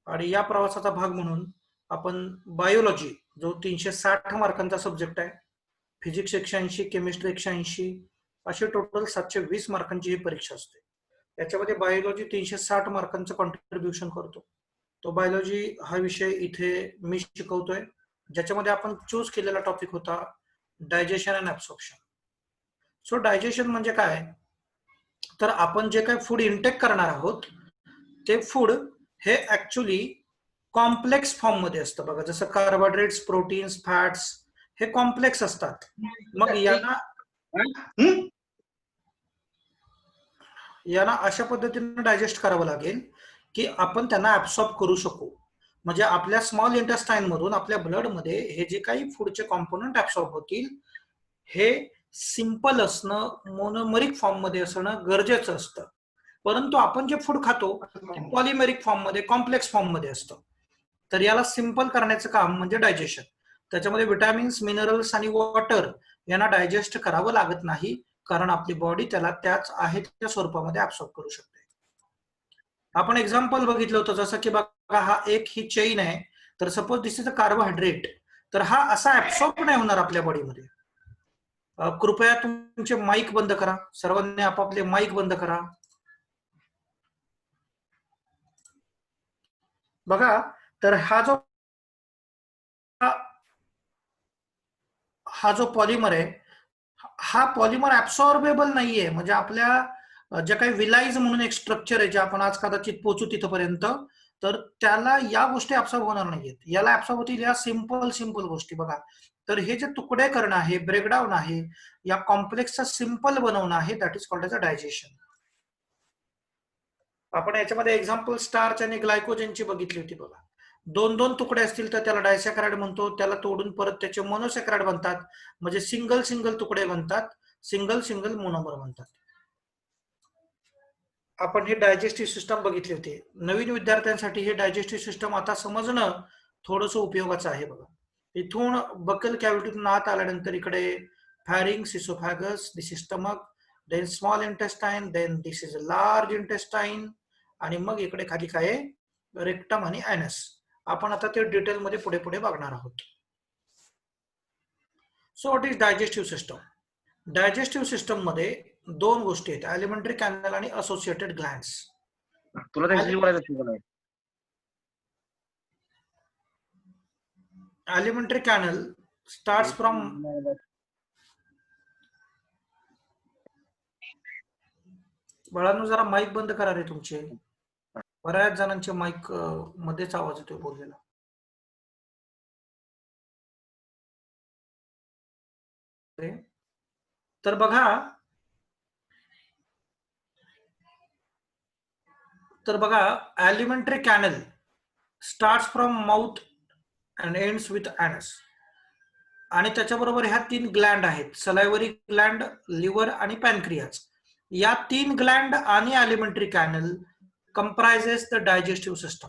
आणि या प्रवासाचा भाग म्हणून आपण बायोलॉजी जो 360 मार्कांचा सब्जेक्ट आहे, फिजिक्स 180, केमिस्ट्री 180, अशी टोटल 720 मार्कांची ही परीक्षा असते. याच्यामध्ये बायोलॉजी 360 मार्कांचं कॉन्ट्रीब्युशन करतो. तो बायोलॉजी हा विषय इथे मी शिकवतोय, ज्याच्यामध्ये आपण चूज केलेला टॉपिक होता digestion and absorption. So digestion म्हणजे काय, तर आपण जे काही फूड इंटेक करणार आहोत ते फूड हे ऍक्च्युली कॉम्प्लेक्स फॉर्म मध्ये असतं बघा. जसं कार्बोहायड्रेट्स, प्रोटीन्स, फॅट्स हे कॉम्प्लेक्स असतात. मग यांना अशा पद्धतीने डायजेस्ट करावं लागेल की आपण त्यांना ऍब्सॉर्ब करू शकू. म्हणजे आपल्या स्मॉल इंटेस्टाईन मधून आपल्या ब्लड मध्ये हे जे काही फूडचे कॉम्पोनंट ऍब्सॉर्ब होतील हे सिंपल असणं, मोनोमरिक फॉर्म मध्ये असणं गरजेचं असतं. परंतु आपण जे फूड खातो ते पॉलिमेरिक फॉर्म मध्ये, कॉम्प्लेक्स फॉर्म मध्ये असतं. तर याला सिंपल करण्याचं काम म्हणजे डायजेशन. त्याच्यामध्ये विटॅमिन्स, मिनरल्स आणि वॉटर यांना डायजेस्ट करावं लागत नाही, कारण आपली बॉडी त्याला त्याच आहे त्या स्वरूपामध्ये ऍब्सॉर्ब करू शकते. आपण एक्झाम्पल बघितलं होतं, जसं की बघा हा एक ही चेन आहे, तर suppose this is a carbohydrate, तर हा असा ऍब्सॉर्ब नाही होणार आपल्या बॉडीमध्ये. कृपया तुमचे माईक बंद करा, सर्वांनी आपापले माईक बंद करा. बघा, तर हा जो पॉलिमर आहे, हा पॉलिमर ऍब्सॉर्बेबल नाहीये. म्हणजे आपल्या जे काही विलाइज म्हणून एक स्ट्रक्चर आहे, जे आपण आज कदाचित पोहोचू तिथपर्यंत, तर त्याला या गोष्टी ऍब्सॉर्ब होणार नाहीयेत. याला ऍब्सॉर्ब होतील या सिंपल गोष्टी. बघा, तर हे जे तुकडे करणं आहे, ब्रेकडाऊन आहे, या कॉम्प्लेक्सचा सिंपल बनवणं आहे, that is called as a digestion. आपण याच्यामध्ये एक्झाम्पल स्टार्च आणि ग्लायकोजनची बघितली होती बघा. दोन दोन तुकडे असतील तर त्याला डायसॅकराइड म्हणतो, त्याला तोडून परत त्याचे मोनोसॅकराइड बनतात, म्हणजे सिंगल तुकडे बनतात, सिंगल मोनोमर बनतात. आपण ही डायजेस्टिव्ह सिस्टम बघितली होती. नवीन विद्यार्थ्यांसाठी हे डायजेस्टिव्ह सिस्टम आता समजणं थोडंसं उपयोगाचं आहे बघा. इथून बकल कॅव्हिटीतून आत आल्यानंतर इकडे pharynx, oesophagus, this is stomach, then small intestine, then this is large intestine, आणि मग इकडे खाली काय, रेक्टम आणि ऍनस. आपण आता ते डिटेलमध्ये पुढे पुढे बघणार आहोत. So what is digestive system? Digestive system मध्ये दोन गोष्टी आहेत, एलिमेंटरी कॅनल आणि असोसिएटेड ग्लँड्स. तुला त्याच्याशी बोलायचं. Alimentary canal starts from बाळांनो जरा माईक बंद करा रे तुमचे. बऱ्याच जणांचे माईक मध्येच आवाज येतोय बोललेला. तर बघा, elementary canal starts from mouth and ends with एनस. आणि त्याच्याबरोबर ह्या तीन ग्लँड आहेत, सलायवरी ग्लँड, लिव्हर आणि पॅनक्रियाज. या तीन ग्लँड आणि elementary canal comprises the digestive system.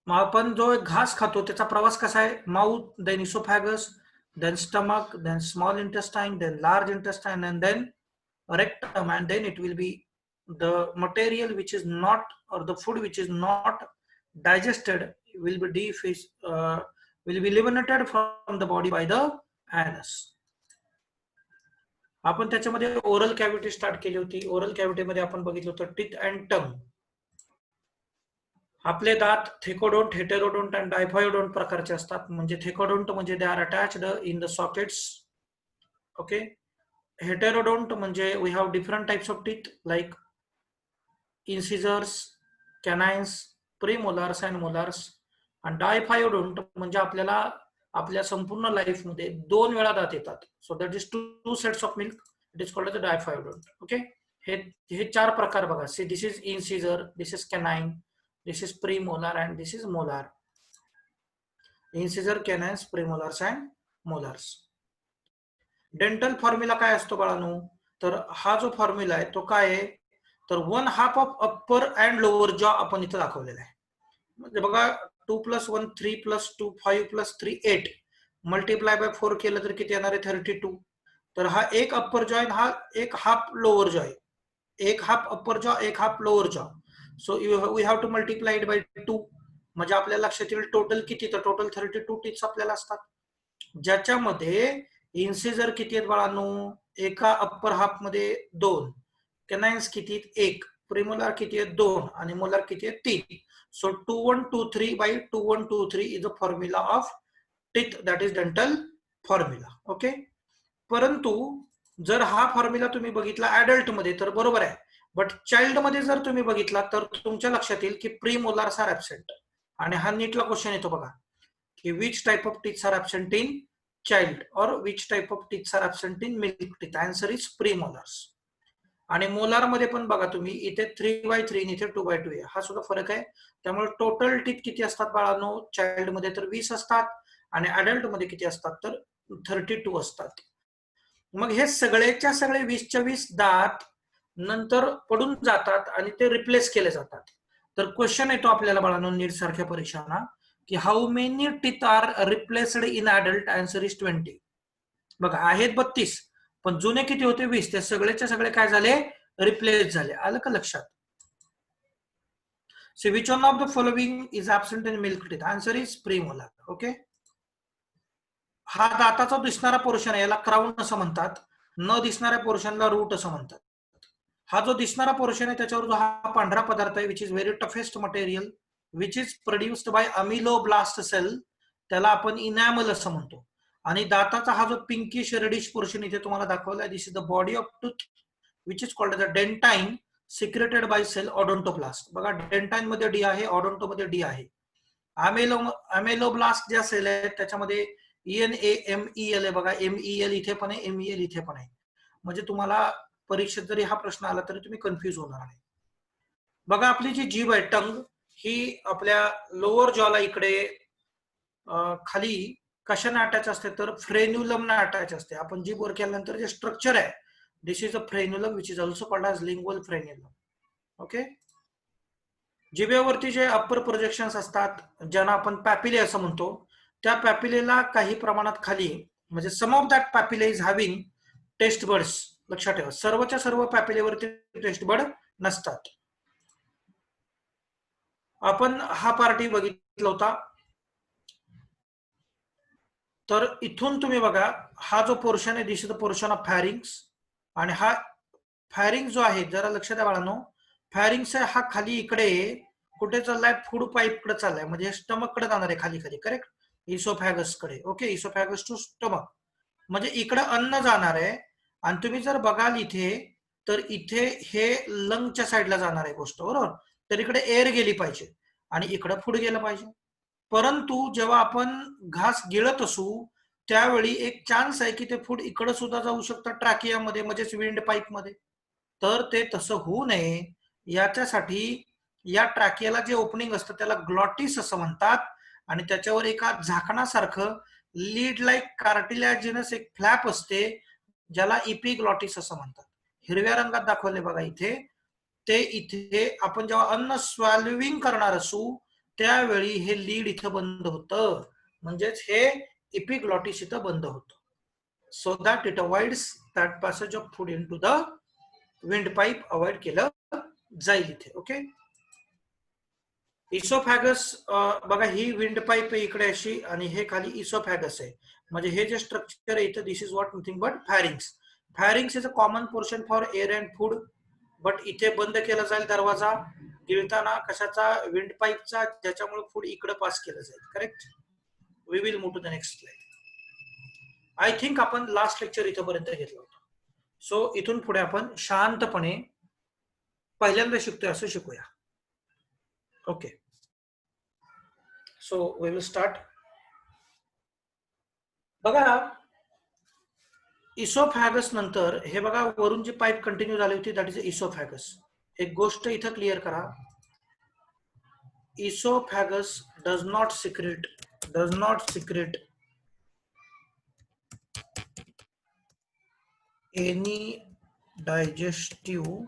मग आपण जो एक घास खातो त्याचा प्रवास कसा आहे, mouth, then oesophagus, then stomach, then small intestine, then large intestine, and then rectum, and then it will be the material which is not, or the food which is not digested will be will be eliminated from the body by the anus. आपण त्याच्यामध्ये oral cavity start केली होती. Oral cavity मध्ये आपण बघितलं होतं teeth and टंग. आपले दात थेकोडोंट, हेटेरोडोंट अँड डायफायोडोंट प्रकारचे असतात. म्हणजे थेकोडोंट म्हणजे they are attached in the sockets. Okay. Heterodont म्हणजे we have different types of teeth like incisors, canines, premolars and molars. आणि डायफायोडोंट म्हणजे आपल्याला आपल्या संपूर्ण लाईफ मध्ये 2 वेळा दात येतात. So that is 2 sets of milk, it is called the diphyodont. Okay. हे 4 प्रकार बघा. See this is incisor, this is canine, this is premolar and this is molar. Incisor, canines, premolars and molars. Dental formula काय असतो बाळांनो? तर हा जो formula आहे तो काय आहे, तर 1/2 ऑफ अप्पर अँड लोअर जॉ आपण इथं दाखवलेला आहे. म्हणजे बघा, 2 + 1 3 + 2 5 + 3 8, मल्टिप्लाय बाय 4 केलं तर किती येणार आहे, 32. तर हा एक अप्पर जॉ, हा एक हाफ लोअर जॉ आहे. एक हाफ अप्पर जॉ, एक half lower jaw. So we have to multiply it by 2. म्हणजे आपल्या लक्षात येईल टोटल किती, तर टोटल 32 टीथ्स आपल्याला असतात, ज्याच्यामध्ये इन्सिजर किती आहेत बाळांनो, एका अप्पर हाफ मध्ये 2, कॅनाइन्स किती आहेत 1, प्रिमोलार किती आहेत 2 आणि मोलार किती आहेत 3. So 2123 by 2123 is a formula of teeth, that is dental formula. Okay. परंतु जर हा फॉर्म्युला तुम्ही बघितला ऍडल्ट मध्ये तर बरोबर आहे, बट चाइल्ड मध्ये जर तुम्ही बघितला तर तुमच्या लक्षात येईल की प्री मोलार्स आर ऍबसेंट. आणि हा नीटला क्वेश्चन येतो बघा की which type of teeths are absent in child और which type of teeths are absent in milk teeth. Answer is pre molars. आणि मोलार मध्ये पण बघा तुम्ही, इथे 3/3 इथे 2/2 आहे, हा सुद्धा फरक आहे. त्यामुळे टोटल टीथ किती असतात बाळांनो, चाइल्ड मध्ये तर 20 असतात आणि अडल्ट मध्ये किती असतात तर 32 असतात. मग हे सगळेच्या सगळे 20च्या 20 दात नंतर पडून जातात आणि ते रिप्लेस केले जातात. तर क्वेश्चन येतो आपल्याला बाळांनो नीट सारख्या परीक्षांना की how many teeth are replaced in adult. Answer is 20. बघा आहेत 32 पण जुने किती होते 20, ते सगळेच्या सगळे काय झाले, रिप्लेस झाले. आलं का लक्षात? So which one of the following is absent in milk teeth. Answer is premolar. Okay. हा दाताचा दिसणारा पोर्शन आहे, याला क्राऊन असं म्हणतात. न दिसणाऱ्या पोर्शनला रूट असं म्हणतात. हा जो दिसणारा पोर्शन आहे त्याच्यावर जो हा पांढरा पदार्थ आहे which is very toughest material which is produced by ameloblast cell, त्याला आपण इनॅमल असं म्हणतो. आणि दाताचा हा जो पिंकिश रेडिश पोर्शन इथे तुम्हाला दाखवलाय, this is the body of tooth which is called the dentine secreted by cell odontoblast. बघा डेंटाइन मध्ये डी आहे, ऑडोंटो मध्ये डी आहे. अमेलोब्लास्ट ज्या सेल आहेत त्याच्यामध्ये ENAMEL आहे बघा, MEL इथे पण आहे, MEL इथे पण आहे. म्हणजे तुम्हाला परीक्षेत जरी हा प्रश्न आला तरी तुम्ही कन्फ्युज होणार नाही. बघा आपली जी जीभ आहे टंग, ही आपल्या लोअर जॉला इकडे खाली कशाने अटॅच असते तर फ्रेन्युलम अटॅच असते. आपण जीभ वर केल्यानंतर जे स्ट्रक्चर आहे this is a frenulum which is also called as lingual frenulum. Okay. जिभेवरती जे अप्पर प्रोजेक्शन असतात ज्यांना आपण पॅपिले असं म्हणतो, त्या पॅपिलेला काही प्रमाणात खाली म्हणजे some of that papillae is having taste buds. लक्षात ठेवा, सर्वच्या सर्व पॅपिलेवरती टेस्ट बर्ड नसतात. आपण हा पार्टी बघितला होता, तर इथून तुम्ही बघा हा जो पोर्शन आहे this is the portion of pharynx. आणि हा फॅरिंग जो आहे जरा लक्षात द्या बाळांनो, फॅरिंग्स हा खाली इकडे कुठे चाललाय, फूड पाईप कडे चाललाय, म्हणजे स्टमक कडे जाणार आहे खाली खाली. करेक्ट. इसोफॅगस कडे. ओके. इसोफॅगस टू स्टमक म्हणजे इकडे अन्न जाणार आहे. आणि तुम्ही जर बघाल इथे तर इथे हे लंगच्या साईडला जाणार आहे गोष्ट, बरोबर. तर इकडे एअर गेली पाहिजे आणि इकडे फूड गेलं पाहिजे. परंतु जेव्हा आपण घास गिळत असू त्यावेळी एक चान्स आहे की ते फूड इकडे सुद्धा जाऊ शकतं ट्रॅकियामध्ये, म्हणजेच विंड पाईप मध्ये. तर ते तसं होऊ नये याच्यासाठी या ट्रॅकियाला जे ओपनिंग असतं त्याला ग्लॉटिस असं म्हणतात. आणि त्याच्यावर एका झाकणासारखं लीड लाईक कार्टिलॅजिनस एक फ्लॅप असते ज्याला इपिग्लॉटिस असं म्हणतात. हिरव्या रंगात दाखवले बघा इथे. ते इथे आपण जेव्हा अन्न स्वॅल्युइंग करणार असू त्यावेळी हे लीड इथं बंद होतं, म्हणजेच हे इपिग्लॉटिस इथं बंद होतं. So that it avoids that passage of food into the windpipe avoid केलं जाईल इथे. ओके. इसोफॅगस बघा ही विंड पाईप आहे इकडे अशी आणि हे खाली इसोफॅगस आहे. म्हणजे हे जे स्ट्रक्चर आहे इथं this is what nothing but pharynx. Pharynx is a common portion for air and food. But इथे बंद केला जाईल दरवाजा गिळताना कशाचा, विंड पाईपचा, ज्याच्यामुळे फूड इकडे पास केलं जाईल. Correct. We will move to the next slide. I think आपण लास्ट लेक्चर इथपर्यंत घेतलं होतं. सो इथून पुढे आपण शांतपणे पहिल्यांदा शिकतोय असं शिकूया. Okay. So we will start. बघा इसोफॅगस नंतर हे बघा वरून जी पाईप कंटिन्यू झाली होती दॅट इज इसोफॅगस. एक गोष्ट इथं क्लिअर करा, oesophagus does not secrete any digestive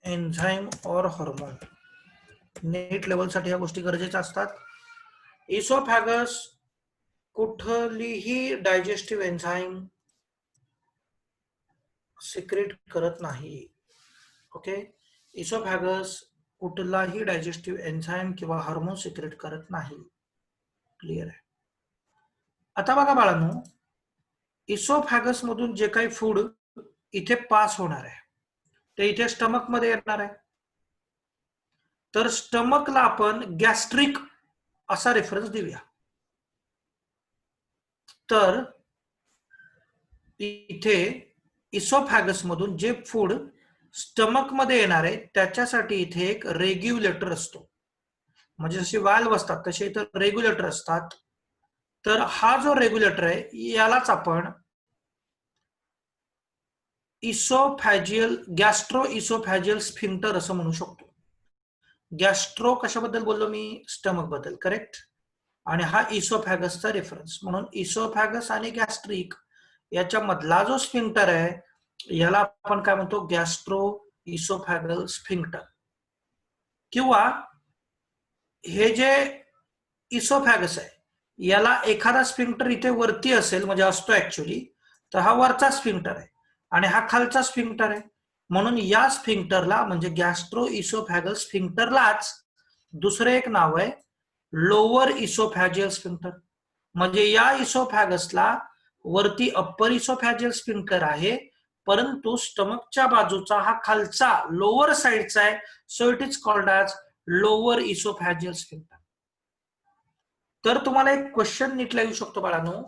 enzyme और हार्मोन. नीट लेवलसाठी ह्या गोष्टी गरजेच्या असतात. इसोफॅगस कुठलीही डायजेस्टिव्ह एन्झाईम सिक्रेट करत नाही. ओके. इसोफॅगस कुठलाही डायजेस्टिव्ह एन्झाईम किंवा हार्मोन सिक्रेट करत नाही. क्लिअर आहे. आता बघा बाळांनो, इसोफॅगस मधून जे काही फूड इथे पास होणार आहे ते इथे स्टमक मध्ये येणार आहे. तर स्टमकला आपण गॅस्ट्रिक असा रेफरन्स देऊया. तर इथे इसोफॅगस मधून जे फूड स्टमक मध्ये येणार आहे त्याच्यासाठी इथे एक रेग्युलेटर असतो. म्हणजे जसे वाल्व असतात तसे इथं रेग्युलेटर असतात. तर हा जो रेग्युलेटर आहे यालाच आपण इसोफॅजियल गॅस्ट्रो इसोफॅजियल स्फिंक्टर असं म्हणू शकतो. गॅस्ट्रो कशाबद्दल बोललो मी? स्टमक बद्दल, करेक्ट. आणि हा इसोफॅगसचा रेफरन्स. म्हणून इसोफॅगस आणि गॅस्ट्रिक याच्या मधला जो स्फिंक्टर आहे याला आपण काय म्हणतो? Gastro oesophageal sphincter. किंवा हे जे इसोफॅगस आहे याला एखादा स्फिंक्टर इथे वरती असेल म्हणजे असतो ऍक्च्युअली, तर हा वरचा स्फिंक्टर आहे आणि हा खालचा स्फिंक्टर आहे. म्हणून या स्फिंक्टरला म्हणजे गॅस्ट्रो इसोफॅगल स्फिंक्टरलाच दुसरं एक नाव आहे लोअर इसोफॅजियल स्फिंक्टर. म्हणजे या इसोफॅगसला वरती अप्पर इसोफॅजियल स्फिंक्टर आहे, परंतु स्टमकच्या बाजूचा हा खालचा लोअर साइडचा आहे. So it is called as lower oesophageal sphincter. तर तुम्हाला एक क्वेश्चन नीटला येऊ शकतो बाळांनो,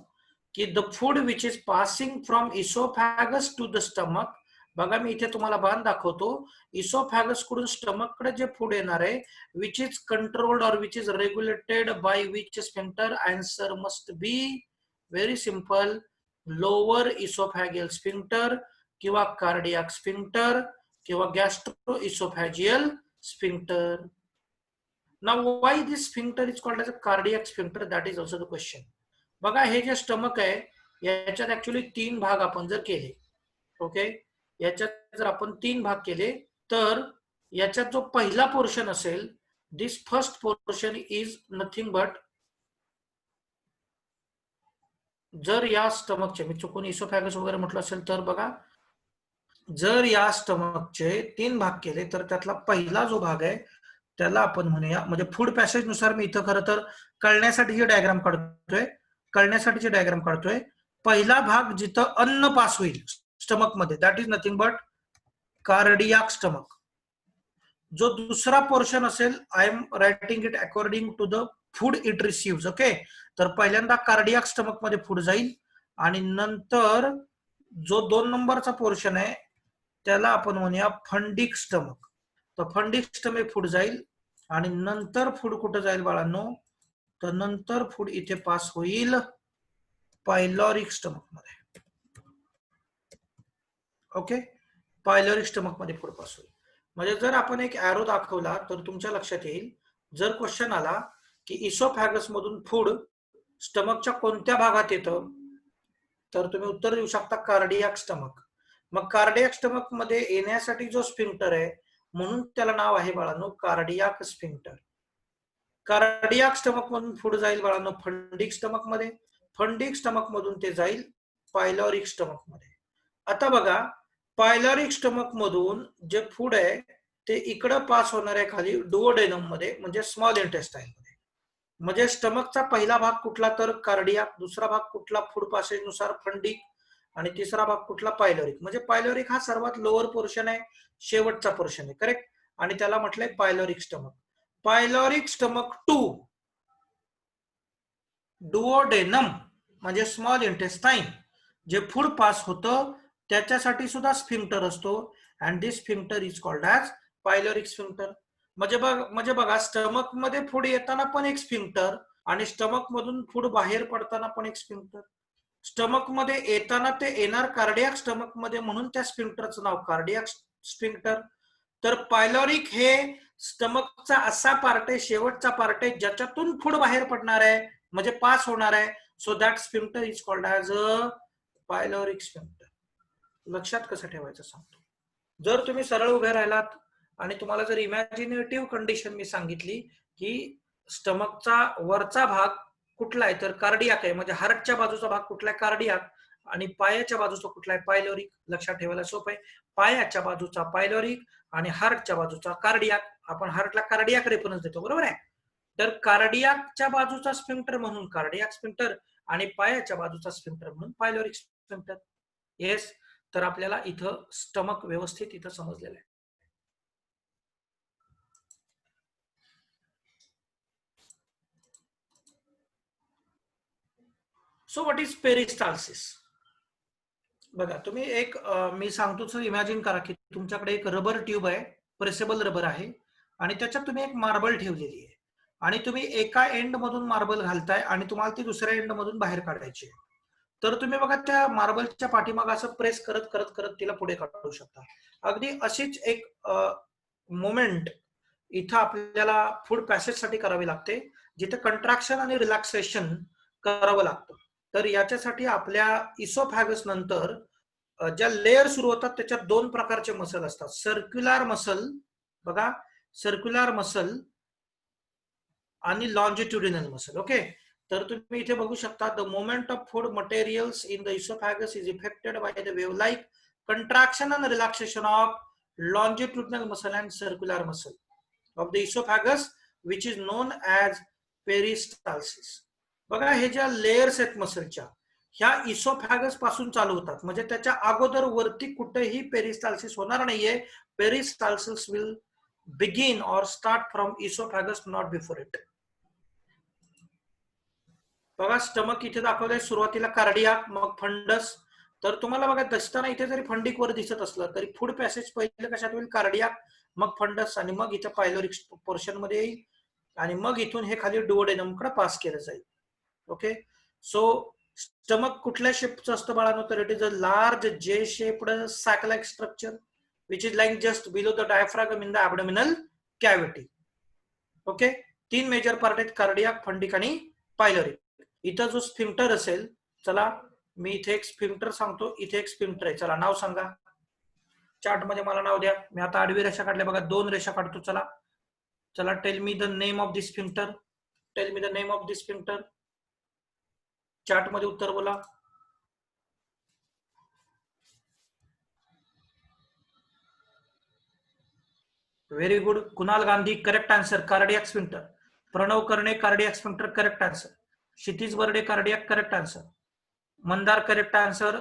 की the food which is passing from oesophagus to the stomach. बघा मी इथे तुम्हाला बाण दाखवतो. इसोफॅगस कडून स्टमक कडे जे फूड येणार आहे विच इज कंट्रोल्ड और which is regulated by which sphincter. Answer must be very simple, lower oesophageal sphincter किंवा कार्डियाक स्फिंक्टर किंवा gastro oesophageal sphincter. Now, why this sphincter is called as a cardiac sphincter? That is also the question. बघा हे जे stomach आहे याच्यात actually 3 भाग आपण जर केले, ओके, याच्यात जर आपण 3 भाग केले तर याच्यात जो पहिला पोर्शन असेल, this first portion is nothing but, जर या स्टमकचे, मी चुकून इसोफॅगस वगैरे म्हटलं असेल तर बघा, जर या स्टमकचे 3 भाग केले तर त्यातला पहिला जो भाग आहे त्याला आपण म्हणूया, म्हणजे फूड पॅसेज नुसार मी इथं खरं तर कळण्यासाठी डायग्राम काढतोय. पहिला भाग जिथं अन्न पास होईल स्टमक मध्ये, that is nothing but cardiac stomach. जो दुसरा पोर्शन असेल, I am writing it according to the food it receive. Okay, तर पहिल्यांदा कार्डियाक स्टमक मध्ये फूड जाईल आणि नंतर जो 2 नंबरचा पोर्शन आहे त्याला आपण म्हणूया फंडिक स्टमक. तर फंडिक स्टमक फूड जाईल आणि नंतर फूड कुठं जाईल बाळांनो? तर नंतर फूड इथे पास होईल पायलॉरिक स्टमक मध्ये. ओके, पायलॉरिक स्टमक मध्ये फूड पास होईल. म्हणजे जर आपण एक एरो दाखवला तर तुमच्या लक्षात येईल, जर क्वेश्चन आला की इसोफॅगस मधून फूड स्टमकच्या कोणत्या भागात येतं, तर तुम्ही उत्तर देऊ शकता कार्डियाक स्टमक. मग कार्डियाक स्टमक मध्ये येण्यासाठी जो स्फिंक्टर आहे म्हणून त्याला नाव आहे बाळांनो कार्डियाक स्फिंक्टर. कार्डियाक स्टमक मधून फूड जाईल बाळांनो फंडिक स्टमक मध्ये, फंडिक स्टमक मधून ते जाईल पायलॉरिक स्टमक मध्ये. आता बघा, पायलॉरिक स्टमक मधून जे फूड आहे ते इकडं पास होणार आहे खाली डुओडेनम मध्ये, म्हणजे स्मॉल इंटेस्टाईन मध्ये. म्हणजे स्टमकचा पहिला भाग कुठला तर कार्डियाक, दुसरा भाग कुठला फूड पासेज नुसार फंडिक, आणि तिसरा भाग कुठला पायलॉरिक. म्हणजे पायलॉरिक हा सर्वात लोअर पोर्शन आहे, शेवटचा पोर्शन आहे, करेक्ट. आणि त्याला म्हटलंय pyloric stomach. Pyloric stomach to duodenum म्हणजे स्मॉल इंटेस्टाईन, जे फूड पास होतं त्याच्यासाठी सुद्धा असतो, and this sphincter is called as pyloric sphincter. म्हणजे बघा, स्टमक मध्ये फूड येताना पण एक स्फिंक्टर आणि स्टमक मधून फूड बाहेर पडताना पण एक स्फिंक्टर. स्टमक मध्ये येताना ते येणार कार्डियाक स्टमक मध्ये म्हणून त्या स्फिंक्टरचं नाव कार्डियाक स्फिंक्टर. तर पायलॉरिक हे स्टमकचा असा पार्ट आहे, शेवटचा पार्ट आहे ज्याच्यातून फूड बाहेर पडणार आहे म्हणजे पास होणार आहे. So that sphincter is called as a pyloric sphincter. लक्षात कसं ठेवायचं सांगतो. जर तुम्ही सरळ उभे राहिलात आणि तुम्हाला जर इमॅजिनेटिव्ह कंडिशन मी सांगितली की स्टमकचा वरचा भाग कुठला आहे तर कार्डियाक आहे, म्हणजे हार्टच्या बाजूचा भाग कुठला आहे? कार्डियाक. आणि पायाच्या बाजूचा कुठला आहे? पायलोरिक. लक्षात ठेवायला सोपं आहे. पायाच्या बाजूचा पायलोरिक आणि हार्टच्या बाजूचा कार्डियाक. आपण हार्टला कार्डियाक रेफरन्स देतो, बरोबर आहे. तर कार्डियाकच्या बाजूचा स्फिंक्टर म्हणून कार्डियाक स्फिंक्टर आणि पायाच्या बाजूचा स्फिंक्टर म्हणून पायलोरिक स्फिंक्टर. येस. तर आपल्याला इथं स्टमक व्यवस्थित इथं समजलेलं आहे. So what is peristalsis? बघा तुम्ही एक मी सांगतो इमॅजिन करा की तुमच्याकडे एक रबर ट्यूब आहे, प्रेसेबल रबर आहे आणि त्याच्यात तुम्ही एक मार्बल ठेवलेली आहे आणि तुम्ही एका एंड मधून मार्बल घालताय आणि तुम्हाला ती दुसऱ्या एंड मधून बाहेर काढायची आहे. तर तुम्ही बघा त्या मार्बलच्या पाठीमागे असं प्रेस करत करत करत तिला पुढे काढू शकता. अगदी अशीच एक मोमेंट इथं आपल्याला फूड पॅसेजसाठी करावी लागते, जिथे कंट्रॅक्शन आणि रिलॅक्सेशन करावं लागतं. तर याच्यासाठी आपल्या इसोफॅगस नंतर ज्या लेअर सुरू होतात त्याच्यात दोन प्रकारचे मसल असतात. सर्क्युलर मसल, बघा सर्क्युलर मसल आणि लॉन्जिट्युडिनल मसल. ओके. तर तुम्ही इथे बघू शकता, the moment of food materials in the oesophagus is affected by the wave like contraction and relaxation of longitudinal muscle and circular muscle of the esophagus, which is known as peristalsis. बघा हे ज्या layers आहेत मसलच्या, ह्या इसोफॅगस पासून चालू होतात. म्हणजे त्याच्या अगोदर वरती कुठेही पेरिस्टाल्सिस होणार नाहीये. Peristalsis will begin or start from oesophagus, not before it. बघा स्टमक इथे दाखवलंय, सुरुवातीला कार्डियाक, मग फंडस. तर तुम्हाला बघा दिसताना इथे जरी फंडिक वर दिसत असलं तरी फूड पॅसेज पहिले कशात होईल? कार्डियाक, मग फंडस आणि मग इथे पायलोरिक पोर्शन मध्ये येईल आणि मग इथून हे खाली डुओडेनम कडे पास केलं जाईल. ओके. सो स्टमक कुठल्या शेपचं असतं बाळांनो? तर it is a large J shaped sac like structure which is like just below the diaphragm in the abdominal cavity. Okay. 3 major part आहेत, कार्डियाक, फंडिक आणि पायलोरिक. इथं जो स्फिंक्टर असेल, चला मी इथे एक स्फिंक्टर सांगतो, इथे एक स्फिंक्टर आहे. चला नाव सांगा, चार्ट मध्ये मला नाव द्या. मी आता आडवी रेषा काढल्या बघा, 2 रेषा काढतो. चला चला tell me the name of this sphincter. Tell me the name of this sphincter. Chart मध्ये उत्तर बोला. Very good. Kunal Gandhi correct answer, cardiac sphincter. Pranav Karne cardiac sphincter correct answer. Kshitij Barde cardiac correct answer. Mandar correct answer.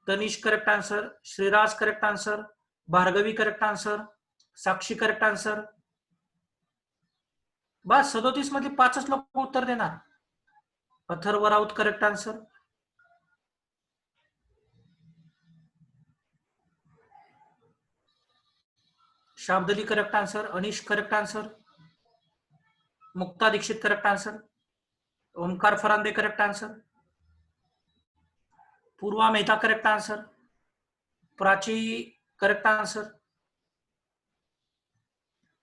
Tanish correct answer. Shriraj correct answer. Bhargavi correct answer. Sakshi correct answer. बस 37 मध्ये 5च लोक उत्तर देणार. Atharva Raut correct answer. Shabdali correct answer. अनिश correct answer. Mukta Dixit correct answer. Omkar Farande correct answer. Purva Mehta correct answer. Prachi correct answer.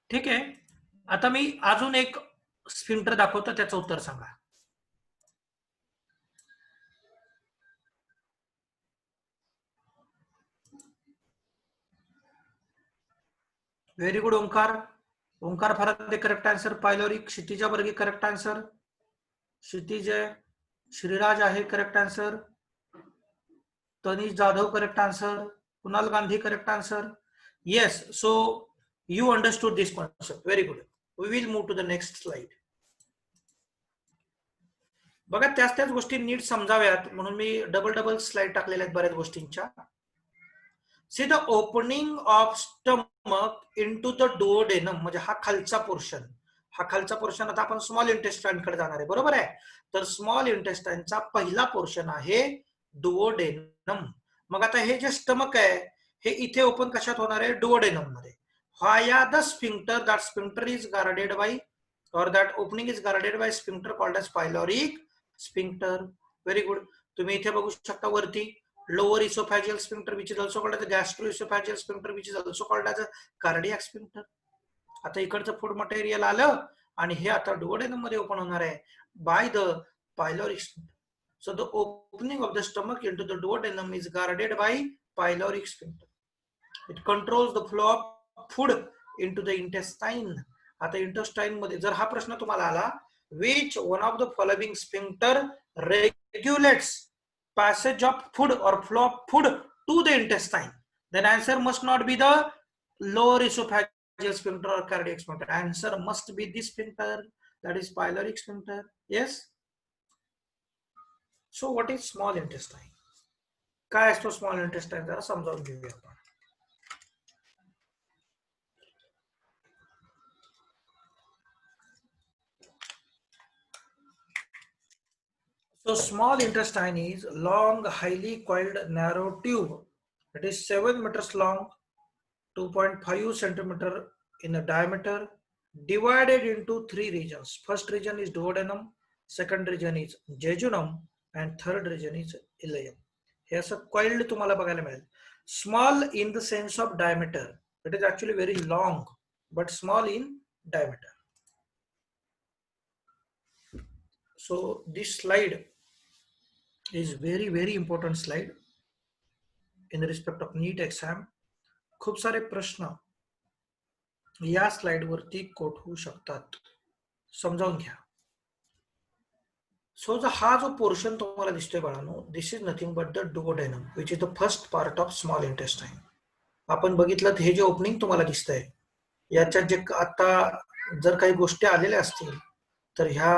ठीक आहे. आता मी अजून एक स्फिंक्टर दाखवतो, त्याचं उत्तर सांगा. Very good Omkar. Omkar Farande correct answer. Pyloric. Kshitija Barge correct answer. Kshitij. Shriraj आहे correct answer. Tanish Jadhav correct answer. Kunal Gandhi correct answer. Yes. So you understood this concept. Very good. We will move to the next slide. बघा त्याच गोष्टी नीट समजाव्यात म्हणून मी डबल स्लाइड टाकलेल्या आहेत बऱ्याच गोष्टींच्या. See the opening of stomach into the duodenum, म्हणजे हा खालचा पोर्शन. हा खालचा पोर्शन आता आपण स्मॉल इंटेस्टाइन कडे जाणार आहे, बरोबर आहे. तर स्मॉल इंटेस्टाइनचा पहिला पोर्शन आहे डुओडेनम. मग आता हे जे स्टमक आहे हे इथे ओपन कशात होणार आहे? डुओडेनम मध्ये. Via the sphincter, that sphincter is guarded by, or that opening is guarded by sphincter called as pyloric sphincter. Very good. तुम्ही इथे बघू शकता वरती lower esophageal sphincter which is also called as the gastroesophageal sphincter which is also called as a cardiac sphincter. आता इकडचं food material आलं आणि हे आता डुओडेनम मध्ये ओपन होणार आहे by the pyloric sphincter. So the opening of the stomach into the duodenum is guarded by pyloric sphincter. It controls the flow of food into the intestine. आता intestine मध्ये जर हा प्रश्न तुम्हाला आला, which one of the following sphincter रेग्युलेट्स passage of food or flow of food to the intestine, then answer must not be the lower esophageal sphincter or cardiac sphincter. Answer must be this sphincter, that is pyloric sphincter. Yes. So what is small intestine? काय असतो small intestine जरा समजावून घेऊया आपण. So small intestine is long, highly coiled, narrow tube. It is 7 meters long, 2.5 centimeter in the diameter, divided into 3 regions. First region is duodenum, second region is jejunum, and third region is ileum. हे असं coiled तुम्हाला बघायला मिळेल. Small in the sense of diameter. It is actually very long, but small in diameter. So this slide is very important slide in respect of NEET exam. खूप सारे प्रश्न या slide वरती कोट होऊ शकतात, समजावून घ्या. सो हा जो पोर्शन तुम्हाला दिसतोय बाळांनो, this is nothing but the duodenum which is the first part of small intestine. आपण बघितलं हे जे ओपनिंग तुम्हाला दिसतंय याच्यात जे आता जर काही गोष्टी आलेल्या असतील तर ह्या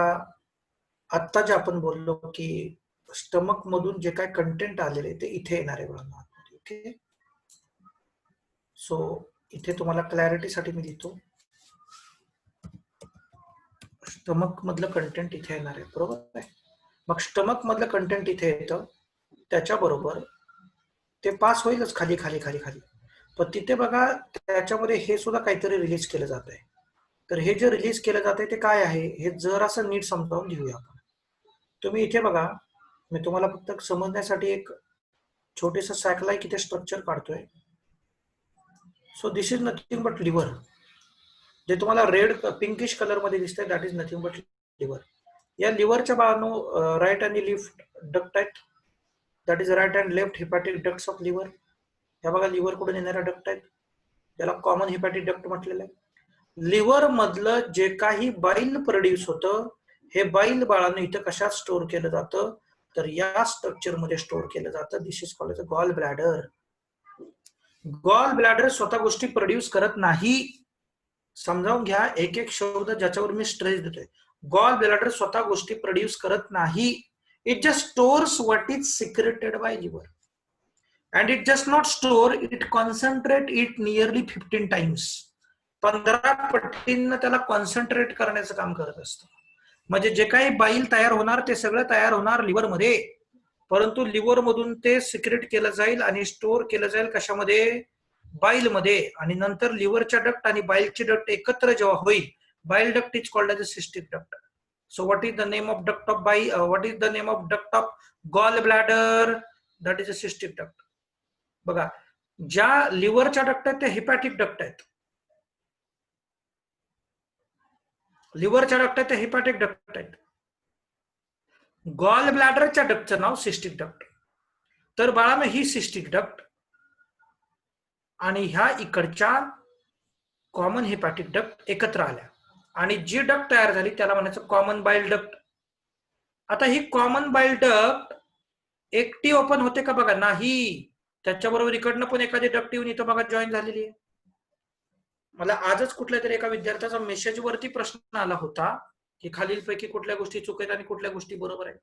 आता जे आपण बोललो की स्टमक मधून जे काय कंटेंट आलेले ते इथे येणार आहे बाळांनो. ओके. सो इथे तुम्हाला क्लॅरिटीसाठी मी लिहितो, स्टमक मधलं कंटेंट इथे येणार आहे, बरोबर आहे. मग स्टमक मधलं कंटेंट इथे येतं, त्याच्याबरोबर ते पास होईलच खाली खाली खाली खाली, पण तिथे बघा त्याच्यामध्ये हे सुद्धा काहीतरी रिलीज केलं जात आहे. तर हे जे रिलीज केलं जात आहे ते काय आहे हे जरासं नीट समजावून घेऊया आपण. तुम्ही इथे बघा, मी तुम्हाला फक्त समजण्यासाठी एक छोटेसं सॅकलाइक इथे स्ट्रक्चर काढतोय. So this is nothing but liver. जे तुम्हाला रेड पिंकिश कलर मध्ये दिसतंय that is nothing but liver. या लिव्हरच्या बाजूने राईट आणि लेफ्ट डक्ट आहेत, that is right and left hepatic ducts of liver. ह्या बघा लिव्हर कडून येणाऱ्या डक्ट आहेत, त्याला कॉमन हिपॅटिक डक्ट म्हटलेलं आहे. लिव्हर मधलं जे काही बाईल प्रोड्यूस होतं हे बाईल बाळानं इथं कशात स्टोअर केलं जातं तर या स्ट्रक्चर मध्ये स्टोअर केलं जातं. This is called gall bladder. Gall bladder स्वतः गोष्टी प्रोड्यूस करत नाही. समजावून घ्या एक एक शब्द ज्याच्यावर मी स्ट्रेस देतोय. गॉल ब्लॅडर स्वतः गोष्टी प्रोड्यूस करत नाही. It just stores what is secreted by liver and it just not store, it concentrate it nearly 15 times. 15 पटीनं त्याला कॉन्सन्ट्रेट करण्याचं काम करत असतं. म्हणजे जे काही बाईल तयार होणार ते सगळं तयार होणार लिव्हर मध्ये, परंतु लिव्हर मधून ते सिक्रेट केलं जाईल आणि स्टोअर केलं जाईल कशामध्ये, बाईल मध्ये. आणि नंतर लिव्हरच्या डक्ट आणि बाईलची डक्ट एकत्र जेव्हा होईल, bile duct is called as a cystic duct. So what is the name of duct of bile, what is the name of duct of gall bladder, that is a cystic duct. बघा ज्या लिव्हरच्या duct आहेत त्या हिपॅटिक duct आहेत, लिव्हरच्या duct आहेत त्या हिपॅटिक duct आहेत. Gall ब्लॅडरच्या डक्टचं नाव cystic duct. तर बाळानं ही cystic duct आणि ह्या इकडच्या कॉमन हिपॅटिक डक्ट एकत्र आल्या आणि जी डक्ट तयार झाली त्याला म्हणायचं कॉमन बाईल डक्ट. आता ही कॉमन बाईल डक्ट एकटी ओपन होते का बघा, नाही. त्याच्याबरोबर इकडनं पण एखादी डक्ट येऊन इथं बघा जॉईन झालेली आहे. मला आजच कुठल्या तरी एका विद्यार्थ्याचा मेसेज वरती प्रश्न आला होता की खालीलपैकी कुठल्या गोष्टी चूक आहेत आणि कुठल्या गोष्टी बरोबर आहेत.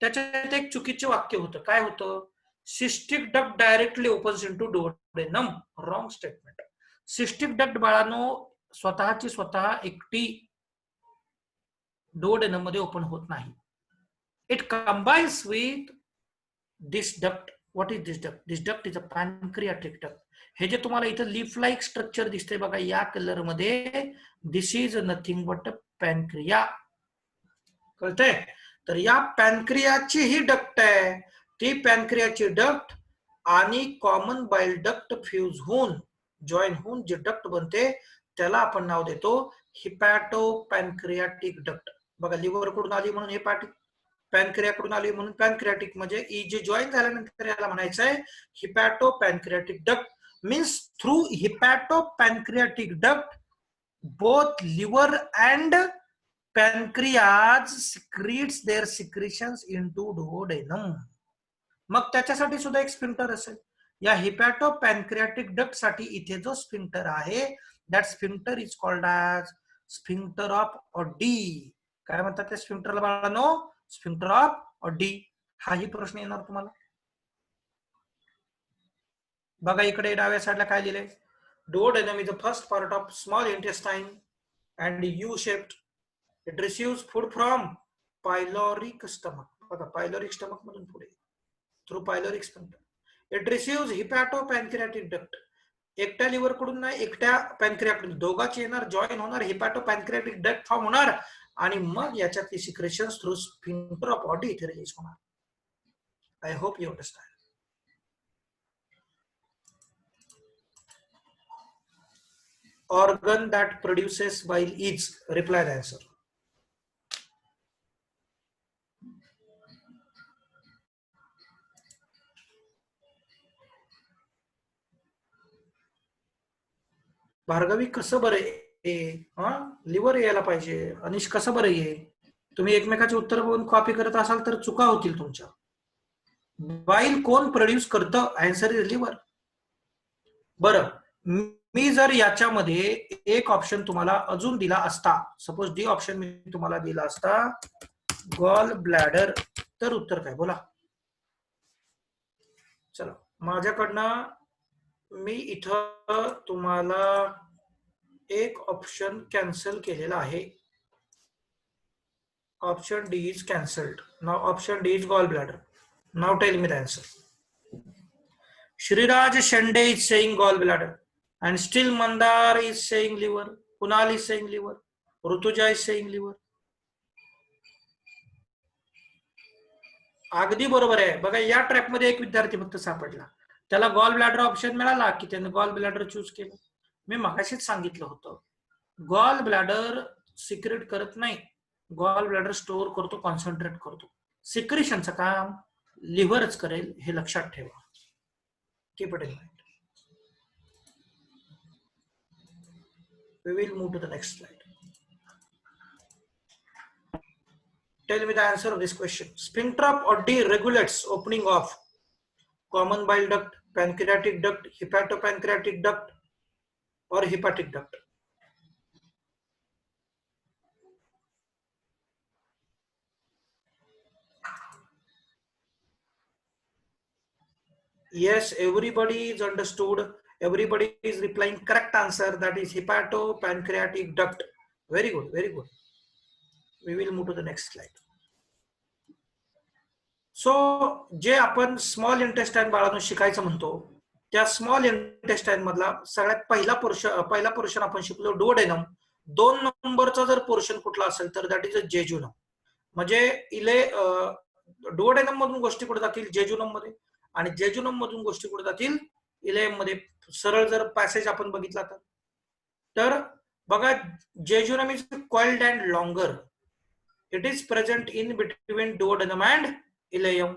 त्याच्यात एक चुकीचं वाक्य होतं. काय होतं, cystic duct directly opens into duodenum. Wrong statement. Cystic duct बाळानो स्वतःची स्वतः एकटी डुओडेनम मध्ये ओपन होत नाही. It combines with this duct. What is this duct? This duct is a pancreatic duct. हे जे तुम्हाला इथं लीफ लाईक स्ट्रक्चर दिसतंय बघा या कलर मध्ये, दिस इज नथिंग बट पॅनक्रिया. कळतंय? तर या पॅनक्रियाची ही डक्ट आहे, ती पॅनक्रियाची डक्ट आणि कॉमन बाईल डक्ट फ्यूज होऊन जॉईन होऊन जे डक्ट बनते त्याला आपण नाव देतो हिपॅटो पॅनक्रियाटिक डक्ट. बघा लिव्हर कडून आली म्हणून हिपॅटिक, पॅनक्रियाकडून आली म्हणून पॅनक्रियाटिक. म्हणजे जे जॉईन झाल्यानंतर याला म्हणायचं आहे hepatopancreatic duct. Means through hepatopancreatic duct both liver and pancreas secretes their secretions into duodenum. मग त्याच्यासाठी सुद्धा एक स्फिंक्टर असेल. या हिपॅटो पॅनक्रियाटिक डक्ट साठी इथे जो स्फिंक्टर आहे that sphincter is called as sphincter of Audi. काय म्हणतात त्या स्फिंक्टरला बाळांनो? Sphincter of Audi. हाही प्रश्न येणार तुम्हाला. बघा इकडे डाव्या साईडला काय लिहिलंय? duodenum is the first part of small intestine and U-shaped. It receives food from pyloric stomach. बघा pyloric stomach मधून पुढे through pyloric sphincter. It receives hepatopancreatic duct. एकट्या लिव्हर कडून नाही, एकट्या पॅनक्रियाकडून, दोघांची येणार, जॉईन होणार, हिपॅटोपॅनक्रियाटिक डक्ट फॉर्म होणार आणि मग याच्यातली सिक्रेशन्स थ्रू स्फिंक्टर ऑफ बॉडी इथे रिलीज होणार. I hope you understand. Organ that produces bile is, reply the answer. Bhargavi कसं बरं लिव्हर यायला पाहिजे. अनिश कसं बरं ये? तुम्ही एकमेकाचे उत्तर बघून कॉपी करत असाल तर चुका होतील तुमच्या. बाईल कोण प्रोड्यूस करतं? Answer is liver. बरं, मी जर याच्यामध्ये एक ऑप्शन तुम्हाला अजून दिला असता, सपोज डी ऑप्शन मी तुम्हाला दिला असता गॉल ब्लॅडर, तर उत्तर काय? बोला. चला, माझ्याकडनं मी इथं तुम्हाला एक ऑप्शन कॅन्सल केलेला आहे. Option D is cancelled. Now option D is gall bladder. Now tell me the answer. Shriraj Shande is saying gallbladder, and still Mandar is saying liver, Kunal is saying liver, Rutuja is saying liver. अगदी बरोबर आहे. बघा या track मध्ये एक विद्यार्थी फक्त सापडला, त्याला गॉल ब्लॅडर ऑप्शन मिळाला की त्याने गॉल ब्लॅडर चूज केलं. मी मगाशीच सांगितलं होतं, गॉल ब्लॅडर सिक्रेट करत नाही, गॉल ब्लॅडर स्टोअर करतो, कॉन्सन्ट्रेट करतो. सिक्रेशनचं काम लिव्हरच करेल, हे लक्षात ठेवा. Keep it in mind. We will move to the next slide. Tell me the answer of this question. Sphincter of Oddi regulates opening of common bile duct, pancreatic duct, hepatopancreatic duct, or hepatic duct. Yes, everybody is understood. Everybody is replying correct answer. That is hepatopancreatic duct. Very good, very good. We will move to the next slide. So जे आपण small intestine बाळांनो शिकायचं म्हणतो, त्या small intestine मधला सगळ्यात पहिला portion आपण शिकलो डुओडेनम. 2 नंबरचा जर पोर्शन कुठला असेल तर दॅट इज अ जेजुनम. म्हणजे डुओडेनम मधून गोष्टी कुठे जातील? जेजुनम मध्ये. आणि जेजुनम मधून गोष्टी कुठे जातील? इलेयम मध्ये. सरळ जर पॅसेज आपण बघितला तर बघा, jejunum is coiled and longer. It is present in between duodenum and ileum.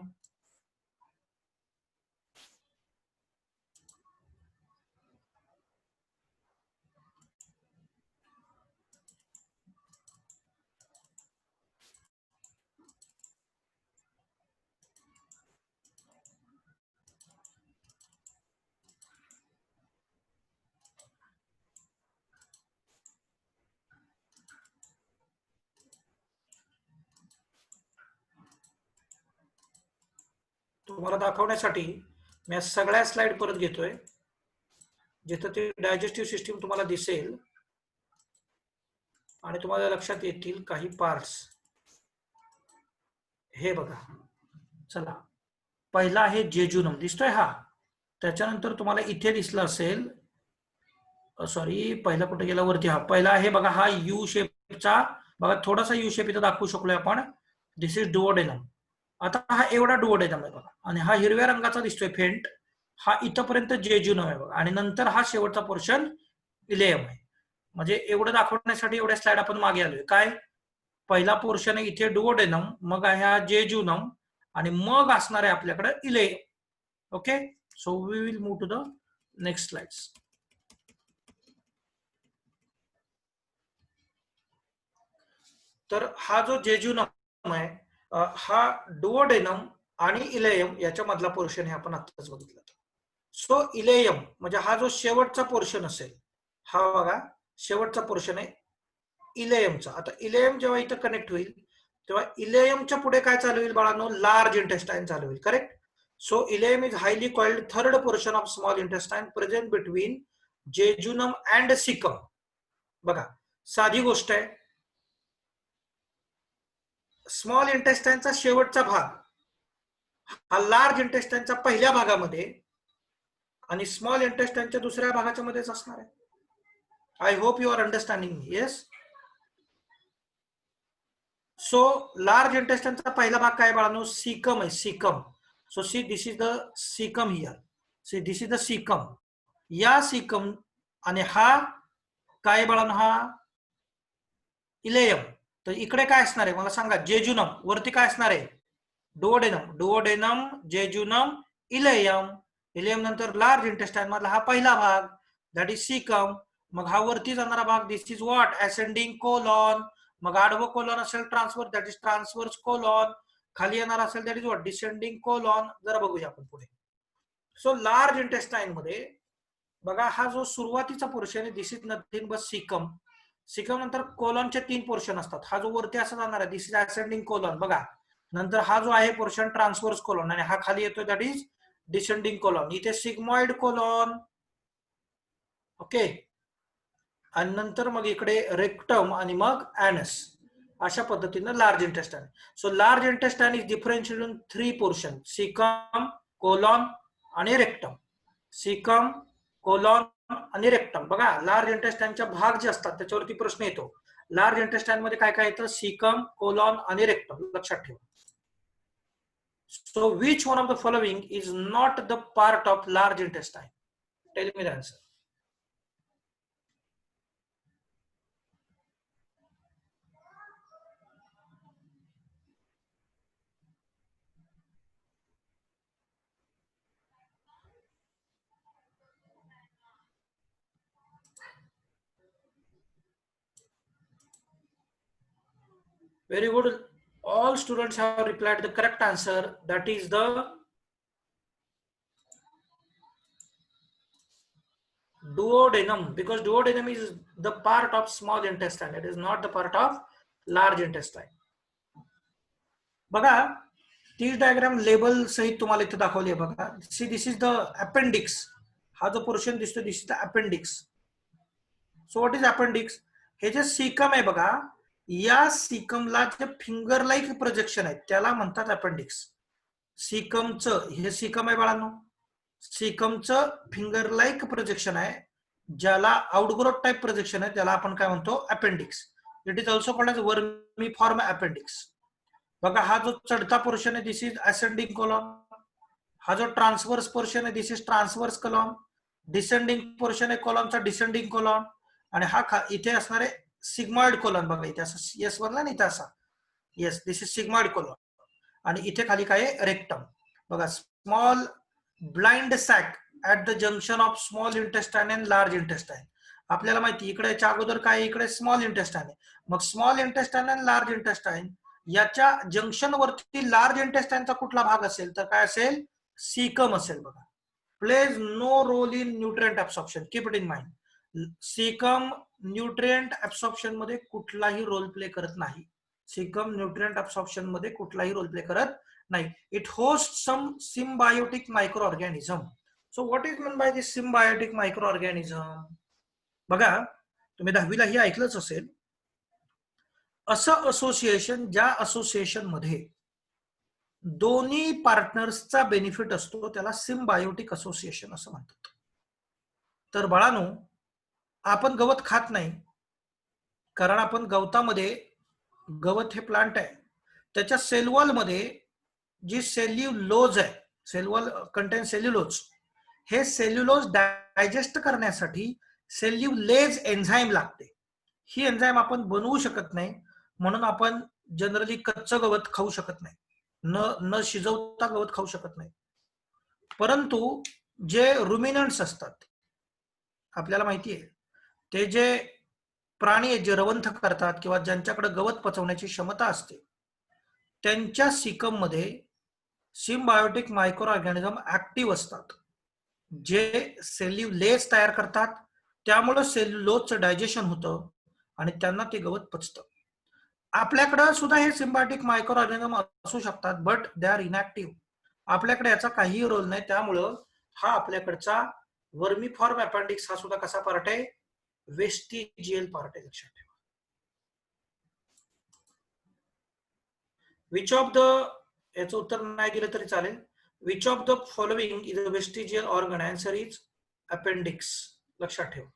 तुम्हाला दाखवण्यासाठी मी सगळ्या स्लाइड परत घेतोय, जिथं ती डायजेस्टिव्ह सिस्टीम तुम्हाला दिसेल आणि तुम्हाला लक्षात येतील काही पार्ट्स. हे बघा, चला, पहिला आहे जेजुनम, दिसतोय हा. त्याच्यानंतर तुम्हाला इथे दिसलं असेल, सॉरी, पहिला कुठे गेला? वरती. हा पहिला आहे बघा, हा यू शेपचा. बघा थोडासा यू शेप इथं दाखवू शकलोय आपण. दिस इज डुओडेनम. आता हा एवढा डुओडेनम आहे बघा, आणि हा हिरव्या रंगाचा दिसतोय फेंट, हा इथपर्यंत जेजुनम आहे बघा, आणि नंतर हा शेवटचा पोर्शन इलेयम आहे. म्हणजे एवढं दाखवण्यासाठी एवढ्या स्लाइड आपण मागे आलोय. काय? पहिला पोर्शन आहे इथे डुओडेनम, मग आहे हा जेजुनम, आणि मग असणार आहे आपल्याकडे ileum. Okay, so we will move to the next slides. तर हा जो जेजुनम आहे, हा डुओडेनम आणि इलेयम याच्या मधला पोर्शन हे आपण आत्ताच बघितलं. सो इलेयम म्हणजे हा जो शेवटचा पोर्शन असेल, हा बघा शेवटचा पोर्शन आहे इलेयमचा. आता इलेयम जेव्हा इथं कनेक्ट होईल तेव्हा इलेयमच्या पुढे काय चालू होईल बाळांनो, लार्ज इंटेस्टाईन चालू होईल. Correct. So ileum is highly called third portion of small intestine present between jejunum and caecum. बघा साधी गोष्ट आहे, स्मॉल इंटेस्टाईनचा शेवटचा भाग हा लार्ज इंटेस्टाईनच्या पहिल्या भागामध्ये आणि स्मॉल इंटेस्टाईनच्या दुसऱ्या भागाच्या मध्येच असणार आहे. I hope you are understanding me. Yes. So large इंटेस्टाईनचा पहिला भाग काय बाळांनो, सीकम आहे. Caecum. So see this is the caecum here. See this is the caecum. या सीकम आणि हा काय बाळांनो, हा इलेयम. तर इकडे काय असणार आहे मला सांगा, जेजुनम. वरती काय असणार आहे, duodenum. Duodenum, jejunum, ileum. Ileum नंतर लार्ज इंटेस्टाईन मधला हा पहिला भाग, दॅट इज सीकम. मग हा वरती जाणारा भाग, दिस इज व्हॉट, असेंडिंग कोलॉन. मग आडवं कोलॉन असेल transfer, that is transverse colon. खाली येणार असेल that is what, descending colon. जरा बघूया आपण पुढे. सो लार्ज इंटेस्टाईन मध्ये बघा हा जो सुरुवातीचा पोर्शन आहे, this is nothing but caecum. Caecum नंतर कोलॉनचे 3 पोर्शन असतात. हा जो वरती असा जाणार आहे, दिस इज असेंडिंग कोलॉन. बघा नंतर हा जो आहे पोर्शन ट्रान्सवर्स कोलॉन आणि हा खाली येतोय दॅट इज डिसेंडिंग कोलॉन. इथे सिग्मॉइड कोलॉन. ओके. आणि नंतर मग इकडे रेक्टम आणि मग ऍनस. अशा पद्धतीने large intestine. So large intestine is differentiated in 3 portion, caecum, colon आणि रेक्टम. सीकम, कोलॉन आणि रेक्टम. बघा लार्ज इंटेस्टाईनच्या भाग जे असतात त्याच्यावरती प्रश्न येतो. लार्ज इंटेस्टाईन मध्ये काय काय येतं, सीकम, कोलॉन आणि रेक्टम. लक्षात ठेवा. So which one of the following is not the part of large intestine? Tell me the answer. Very good. All students have replied the correct answer. That is the duodenum, because duodenum is the part of small intestine. It is not the part of large intestine. बघा ती diagram label सहित तुम्हाला इथे दाखवली आहे. बघा see this is the appendix. हा जो पोर्शन दिसतो this is the appendix. So what is appendix, हे जे सीकम आहे बघा, या सीकमला जे फिंगर लाईक प्रोजेक्शन आहे त्याला म्हणतात अपेंडिक्स. सीकमचं हे सीकम आहे बाळांनो, सीकमचं फिंगर लाईक प्रोजेक्शन आहे ज्याला आउटग्रोथ टाइप प्रोजेक्शन आहे त्याला आपण काय म्हणतो, appendix. It is also called as vermiform appendix. बघा हा जो चढता पोर्शन आहे दिस इज असेंडिंग कोलॉन. हा जो ट्रान्सवर्स पोर्शन आहे this is transverse colon. Descending portion आहे कोलॉनचा, डिसेंडिंग कोलॉन. आणि हा इथे असणार आहे सिग्मॉइड कोलॉन. बघा इथे असं येस बनला ना, इथे असा yes, this is sigmoid colon. आणि इथे खाली काय आहे, रेक्टम. बघा small blind sac at the junction of small intestine and large intestine. आपल्याला माहिती इकडे याच्या अगोदर काय, इकडे स्मॉल इंटेस्टाईन आहे. मग small intestine and large intestine याच्या जंक्शन वरती लार्ज इंटेस्टाईनचा कुठला भाग असेल तर काय असेल, सीकम असेल. बघा plays no role in nutrient absorption. Keep it in mind. Caecum nutrient absorption मध्ये कुठलाही रोल प्ले करत नाही. सीकम न्यूट्रिएंट ऍब्सॉर्प्शन मध्ये कुठलाही रोल प्ले करत नाही. It host some symbiotic microorganism. So what is mean by this symbiotic microorganism. बघा तुम्ही 10वीला ही ऐकलंच असेल, असं असोसिएशन ज्या असोसिएशन मध्ये दोन्ही पार्टनर्सचा बेनिफिट असतो त्याला सिम्बायोटिक असोसिएशन असं म्हणतात. तर बाळांनो आपण गवत खात नाही, कारण आपण गवतामध्ये, गवत हे प्लांट आहे, त्याच्या सेलवॉल मध्ये जी सेल्युलोज आहे, सेलवॉल कंटेन सेल्युलोज, हे सेल्युलोज डायजेस्ट करण्यासाठी सेल्युलेज एन्झाईम लागते. ही एन्झाईम आपण बनवू शकत नाही, म्हणून आपण जनरली कच्चं गवत खाऊ शकत नाही, न शिजवता गवत खाऊ शकत नाही. परंतु जे रुमिनंट्स असतात, आपल्याला माहिती आहे ते जे प्राणी जे रवंथ करतात किंवा ज्यांच्याकडे गवत पचवण्याची क्षमता असते, त्यांच्या सीकम मध्ये सिम्बायोटिक मायक्रो ऑर्गॅनिझम ऍक्टिव्ह असतात, जे सेल्युलेज तयार करतात, त्यामुळे सेल्युलोजचं डायजेशन होतं आणि त्यांना ते गवत पचतं. आपल्याकडे सुद्धा हे सिम्बायोटिक मायक्रो ऑर्गॅनिझम असू शकतात, बट दे आर इनॅक्टिव्ह. आपल्याकडे याचा काहीही रोल नाही. त्यामुळं हा आपल्याकडचा वर्मी फॉर्म अपेंडिक्स हा सुद्धा कसा पार्ट आहे? वेस्टिजियल पार्ट आहे, लक्षात ठेवा. विच ऑफ द, याचं उत्तर नाही दिलं तरी चालेल, which of the following is a vestigial organ? Answer is appendix. लक्षात ठेवा.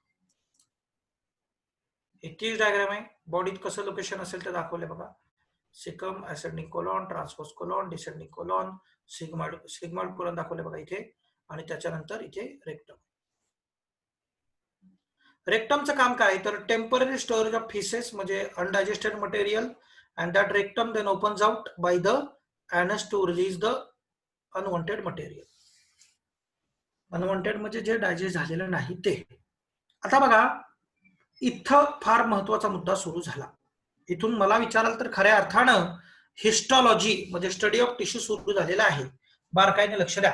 इतकीच डायग्राम आहे. बॉडीत कसं लोकेशन असेल ते दाखवले बघा. Caecum, ascending colon, transpose colon, descending colon, sigmoid colon दाखवले बघा इथे, आणि त्याच्यानंतर इथे रेक्टम. रेक्टमचं काम काय? तर टेम्पररी स्टोरेज ऑफ फिसेस, म्हणजे undigested material, and that rectum then opens out by the anus to release the unwanted material. Unwanted म्हणजे जे डायजेस्ट झालेलं नाही ते. आता बघा, इथं फार महत्वाचा मुद्दा सुरू झाला. इथून मला विचाराल तर खऱ्या अर्थानं हिस्टॉलॉजी म्हणजे स्टडी ऑफ टिश्यू सुरू झालेला आहे. बारकाईने लक्ष द्या.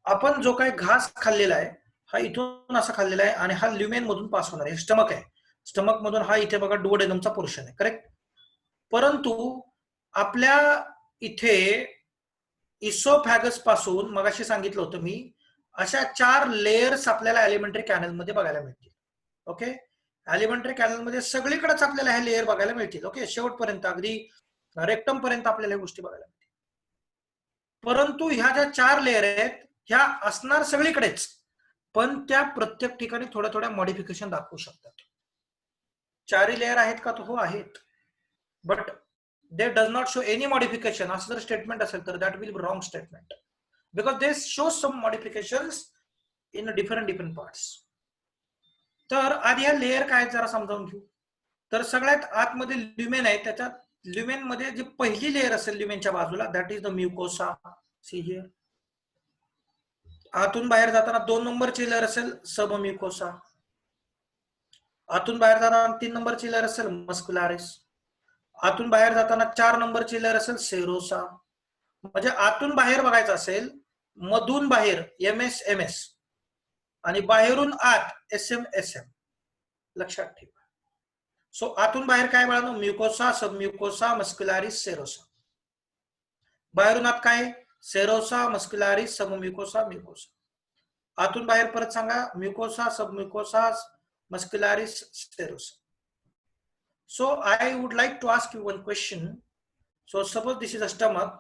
आपण जो काही घास खाल्लेला आहे हा इथून असा खाल्लेला आहे आणि हा ल्युमेन मधून पास होणार आहे. स्टमक आहे. स्टमक मधून हा इथे बघा डुओडेनमचा पोर्शन आहे, करेक्ट. परंतु आपल्या इथे इसोफॅगस पासून मगाशी सांगितलं होतं मी, अशा 4 लेयर्स आपल्याला एलिमेंटरी कॅनल मध्ये बघायला मिळतील. ओके, एलिमेंटरी कॅनल मध्ये सगळीकडेच आपल्याला हे लेयर बघायला मिळतील. ओके, शेवटपर्यंत अगदी रेक्टम पर्यंत आपल्याला गोष्टी बघायला मिळतील. परंतु ह्या ज्या 4 लेयर आहेत ह्या असणार सगळीकडेच, पण त्या प्रत्येक ठिकाणी थोड्या थोड्या मॉडिफिकेशन दाखवू शकतात. 4 लेयर आहेत का? तो हो आहेत, but they does not show any modification. असं जर स्टेटमेंट असेल तर that will be wrong statement, because they show some modifications in different parts. तर आधी ह्या लेयर काय जरा समजावून घेऊ. तर सगळ्यात आतमध्ये ल्युमेन आहे. त्याच्यात ल्युमेन मध्ये जी पहिली लेयर असेल ल्युमेनच्या बाजूला, that is the mucosa. See here. आतून बाहेर जाताना 2 नंबरची लेयर असेल सब म्युकोसा. आतून बाहेर जाताना 3 नंबरची लेयर असेल मस्क्युलारिस. आतून बाहेर जाताना 4 नंबरची लेयर असेल सेरोसा. म्हणजे आतून बाहेर बघायचं असेल, मधून बाहेर MS आणि बाहेरून आत SM. लक्षात ठेवा. सो आतून बाहेर काय बाळांनो? म्युकोसा, सब म्युकोसा, मस्क्युलारिस, सेरोसा. बाहेरून आत काय? सेरोसा, मस्क्युलारिस, सब म्युकोसा, म्युकोसा. आतून बाहेर परत सांगा, म्युकोसा, submucosa, मस्क्युलारिस, serosa. So I would like to ask you one question. So suppose this is a stomach,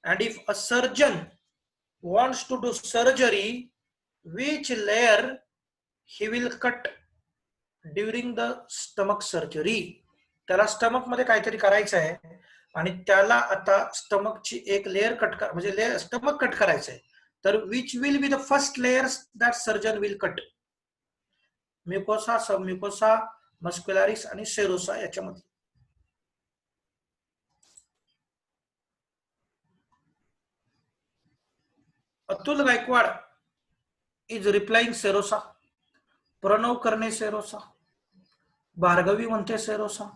and if a surgeon wants to do surgery, which layer he will cut during the stomach surgery? त्याला stomach मध्ये काहीतरी करायचं आहे आणि त्याला आता स्टमकची एक लेयर कट म्हणजे स्टमक कट करायचं आहे. तर which will be the first layer that surgeon will cut? Mucosa, submucosa, muscularis आणि सेरोसा याच्यामध्ये. Atul Gaikwad is replying serosa. Pranav Karne serosa. Bhargavi म्हणते सेरोसा.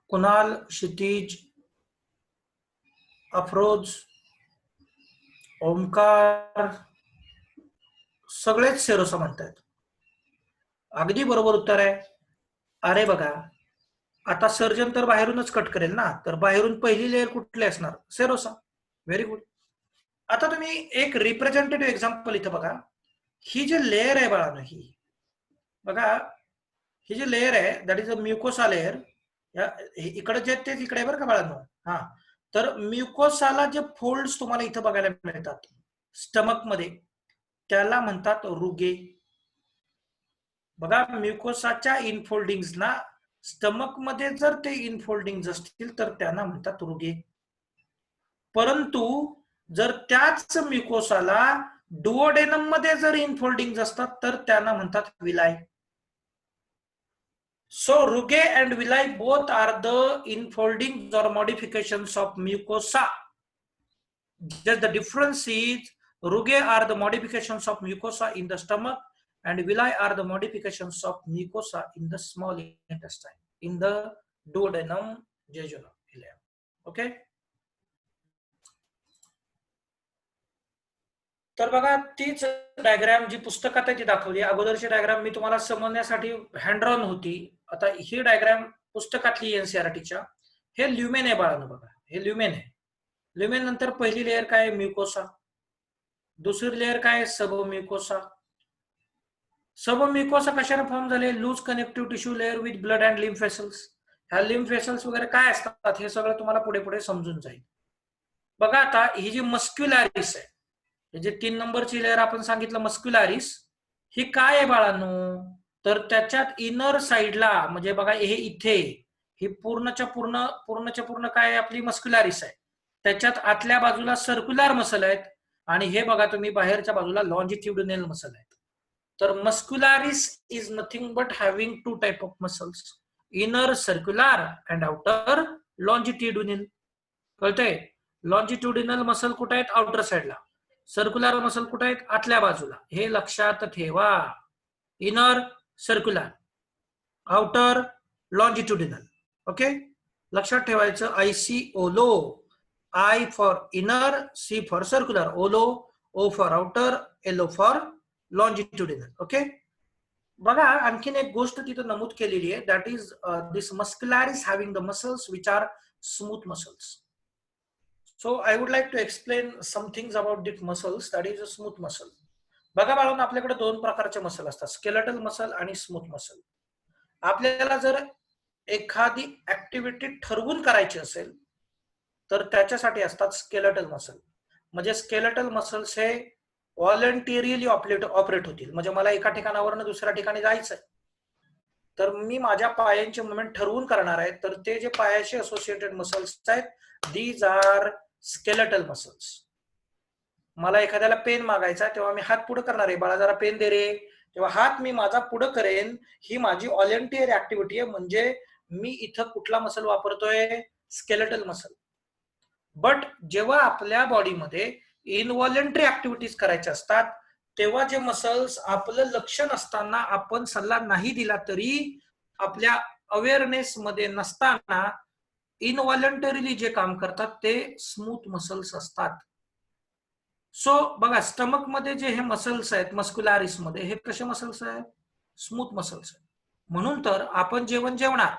कुणाल, क्षितिज, अफरोज, ओमकार सगळेच सेरोसा म्हणतात. अगदी बरोबर उत्तर आहे. अरे बघा, आता सर्जन तर बाहेरूनच कट करेल ना, तर बाहेरून पहिली लेयर कुठली असणार? सेरोसा. Very good. आता तुम्ही एक रिप्रेझेंटेटिव्ह एक्झाम्पल इथं बघा. ही जी लेयर आहे बाळांनो, ही बघा, ही जी लेयर आहे दॅट इज अ म्युकोसा लेयर. इकडे जे ते इकडे आहे बरं का बाळांनो. हा, तर म्युकोसाला जे फोल्ड्स तुम्हाला इथं बघायला मिळतात स्टमक मध्ये, त्याला म्हणतात रुगे. बघा, म्युकोसाच्या इनफोल्डिंग्स ना स्टमक मध्ये जर ते इनफोल्डिंग्स असतील तर त्यांना म्हणतात रुगे. परंतु जर त्याच म्युकोसाला डुओडेनम मध्ये जर इनफोल्डिंग्स असतात तर त्यांना म्हणतात विलाय. So rugae and villi both are the infoldings or modifications of mucosa. Just the difference is rugae are the modifications of mucosa in the stomach and villi are the modifications of mucosa in the small intestine, in the duodenum, jejunum, ileum. Okay. तर बघा तीच diagram जी पुस्तकात आहे ती दाखवली. अगोदरची diagram मी तुम्हाला समजण्यासाठी hand drawn होती. आता ही डायग्राम पुस्तकातली एनसीआरटीच्या. हे ल्युमेन आहे बाळांनो बघा. हे ल्युमेन आहे. ल्युमेन नंतर पहिली लेअर काय आहे? म्युकोसा. दुसरी लेअर काय आहे? सबम्युकोसा. सबम्युकोसा कशाने फॉर्म झाले? Loose connective tissue layer with blood and lymph vessels. ह्या लिम्फ व्हेसल्स वगैरे काय असतात हे सगळं तुम्हाला पुढे पुढे समजून जाईल. बघा आता ही जी मस्क्युलॅरिस आहे, हे जे 3 नंबरची लेअर आपण सांगितलं मस्क्युलॅरिस, ही काय आहे बाळांनो? तर त्याच्यात इनर साइडला म्हणजे बघा हे इथे ही पूर्णच्या पूर्ण काय आहे? आपली मस्क्युलॅरिस आहे. त्याच्यात आतल्या बाजूला सर्क्युलर मसल आहेत आणि हे बघा तुम्ही बाहेरच्या बाजूला लॉन्जिट्युडिनल मसल आहेत. तर muscularis is nothing but having 2 type of muscles, inner circular and outer longitudinal. कळतंय? लॉन्जिट्युडिनल मसल कुठे आहेत? आउटर साइडला. सर्क्युलर मसल कुठे आहेत? आतल्या बाजूला. हे लक्षात ठेवा. Inner circular, outer longitudinal. Okay, लक्षात ठेवायचं. IC OLO, I for inner, C for circular, OLO, O for outer, LO for longitudinal. Okay, बघा आणखीन एक गोष्ट तिथं नमूद केलेली आहे. That is this muscularis having the muscles which are smooth muscles. So I would like to explain some things about the muscles, that is a smooth muscle. बघा बाळांनो, आपल्याकडे 2 प्रकारचे मसल असतात, स्केलेटल मसल आणि स्मूथ मसल. आपल्याला जर एखादी activity ठरवून करायची असेल तर त्याच्यासाठी असतात स्केलेटल मसल. म्हणजे स्केलेटल मसल्स हे व्हॉलंटियरली ऑपरेट होतील. म्हणजे मला एका ठिकाणावरून दुसऱ्या ठिकाणी जायचंय, तर मी माझ्या पायांचे मुवमेंट ठरवून करणार आहे. तर ते जे पायाशी असोसिएटेड मसल्स आहेत, दीज आर स्केलेटल मसल्स. मला एखाद्याला पेन मागायचा तेव्हा मी हात पुढे करणार आहे, बाळा जरा पेन दे रे, तेव्हा हात मी माझा पुढे करेन. ही माझी व्हॉलंटियर ऍक्टिव्हिटी आहे. म्हणजे मी इथं कुठला मसल वापरतोय? Skeletal muscle. बट जेव्हा आपल्या बॉडीमध्ये इनव्हॉलंटरी ऍक्टिव्हिटीज करायच्या असतात तेव्हा जे मसल्स आपलं लक्ष नसताना, आपण सल्ला नाही दिला तरी आपल्या अवेअरनेस मध्ये नसताना इनव्हॉलंटरीली जे काम करतात ते स्मूथ मसल्स असतात. सो बघा, स्टमक मध्ये जे हे मसल्स आहेत मस्क्युलॅरिस मध्ये, हे कसे मसल्स आहेत? स्मूथ मसल्स आहेत. म्हणून तर आपण जेवण जेवणार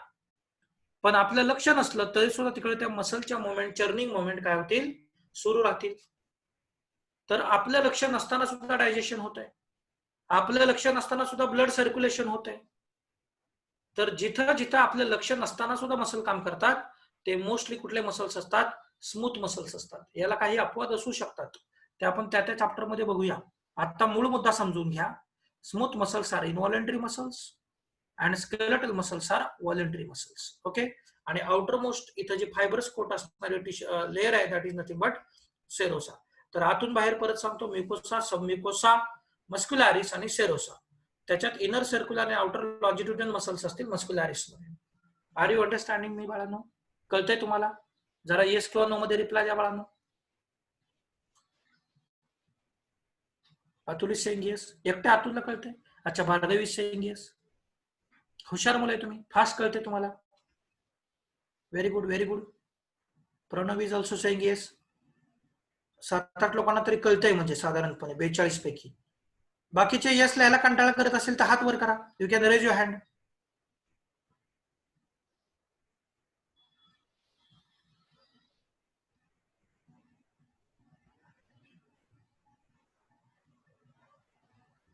पण आपलं लक्ष नसलं तरी सुद्धा तिकडे त्या मसलच्या मुवमेंट, चर्निंग मुवमेंट काय होतील? सुरू राहतील. तर आपलं लक्ष नसताना सुद्धा डायजेशन होत आहे, आपलं लक्ष नसताना सुद्धा ब्लड सर्क्युलेशन होत आहे. तर जिथं जिथं आपलं लक्ष नसताना सुद्धा मसल काम करतात ते मोस्टली कुठले मसल्स असतात? स्मूथ मसल्स असतात. याला काही अपवाद असू शकतात, ते आपण त्या त्या चॅप्टर मध्ये बघूया. आता मूळ मुद्दा समजून घ्या. Smooth muscles are involuntary muscles and skeletal muscles are voluntary muscles. Okay, आणि आउटर मोस्ट इथं जी फायबरस कोट असणारी लेअर आहे that is nothing but serosa. तर आतून बाहेर परत सांगतो, म्युकोसा, सबम्युकोसा, मस्क्युलॅरिस आणि सेरोसा. त्याच्यात इनर सर्क्युलर आणि आउटर लॉन्जिट्युडिनल मसल्स असतील मस्क्युलॅरिस मध्ये. आर यू अंडरस्टँडिंग मी बाळांनो? कळतंय तुम्हाला? जरा येस किंवा नो मध्ये रिप्लाय द्या बाळांनो. Atul is saying yes. एकट्या अतुलला कळतंय? अच्छा, भार्गवी इज सेइंग येस. हुशार मुलं आहे तुम्ही, फास्ट कळते तुम्हाला. Very good, very good. Pranav is also saying yes. 7-8 लोकांना तरी कळतंय म्हणजे साधारणपणे 42 पैकी. बाकीचे येस लिहायला कंटाळा करत असेल तर हात वर करा. You can raise your hand.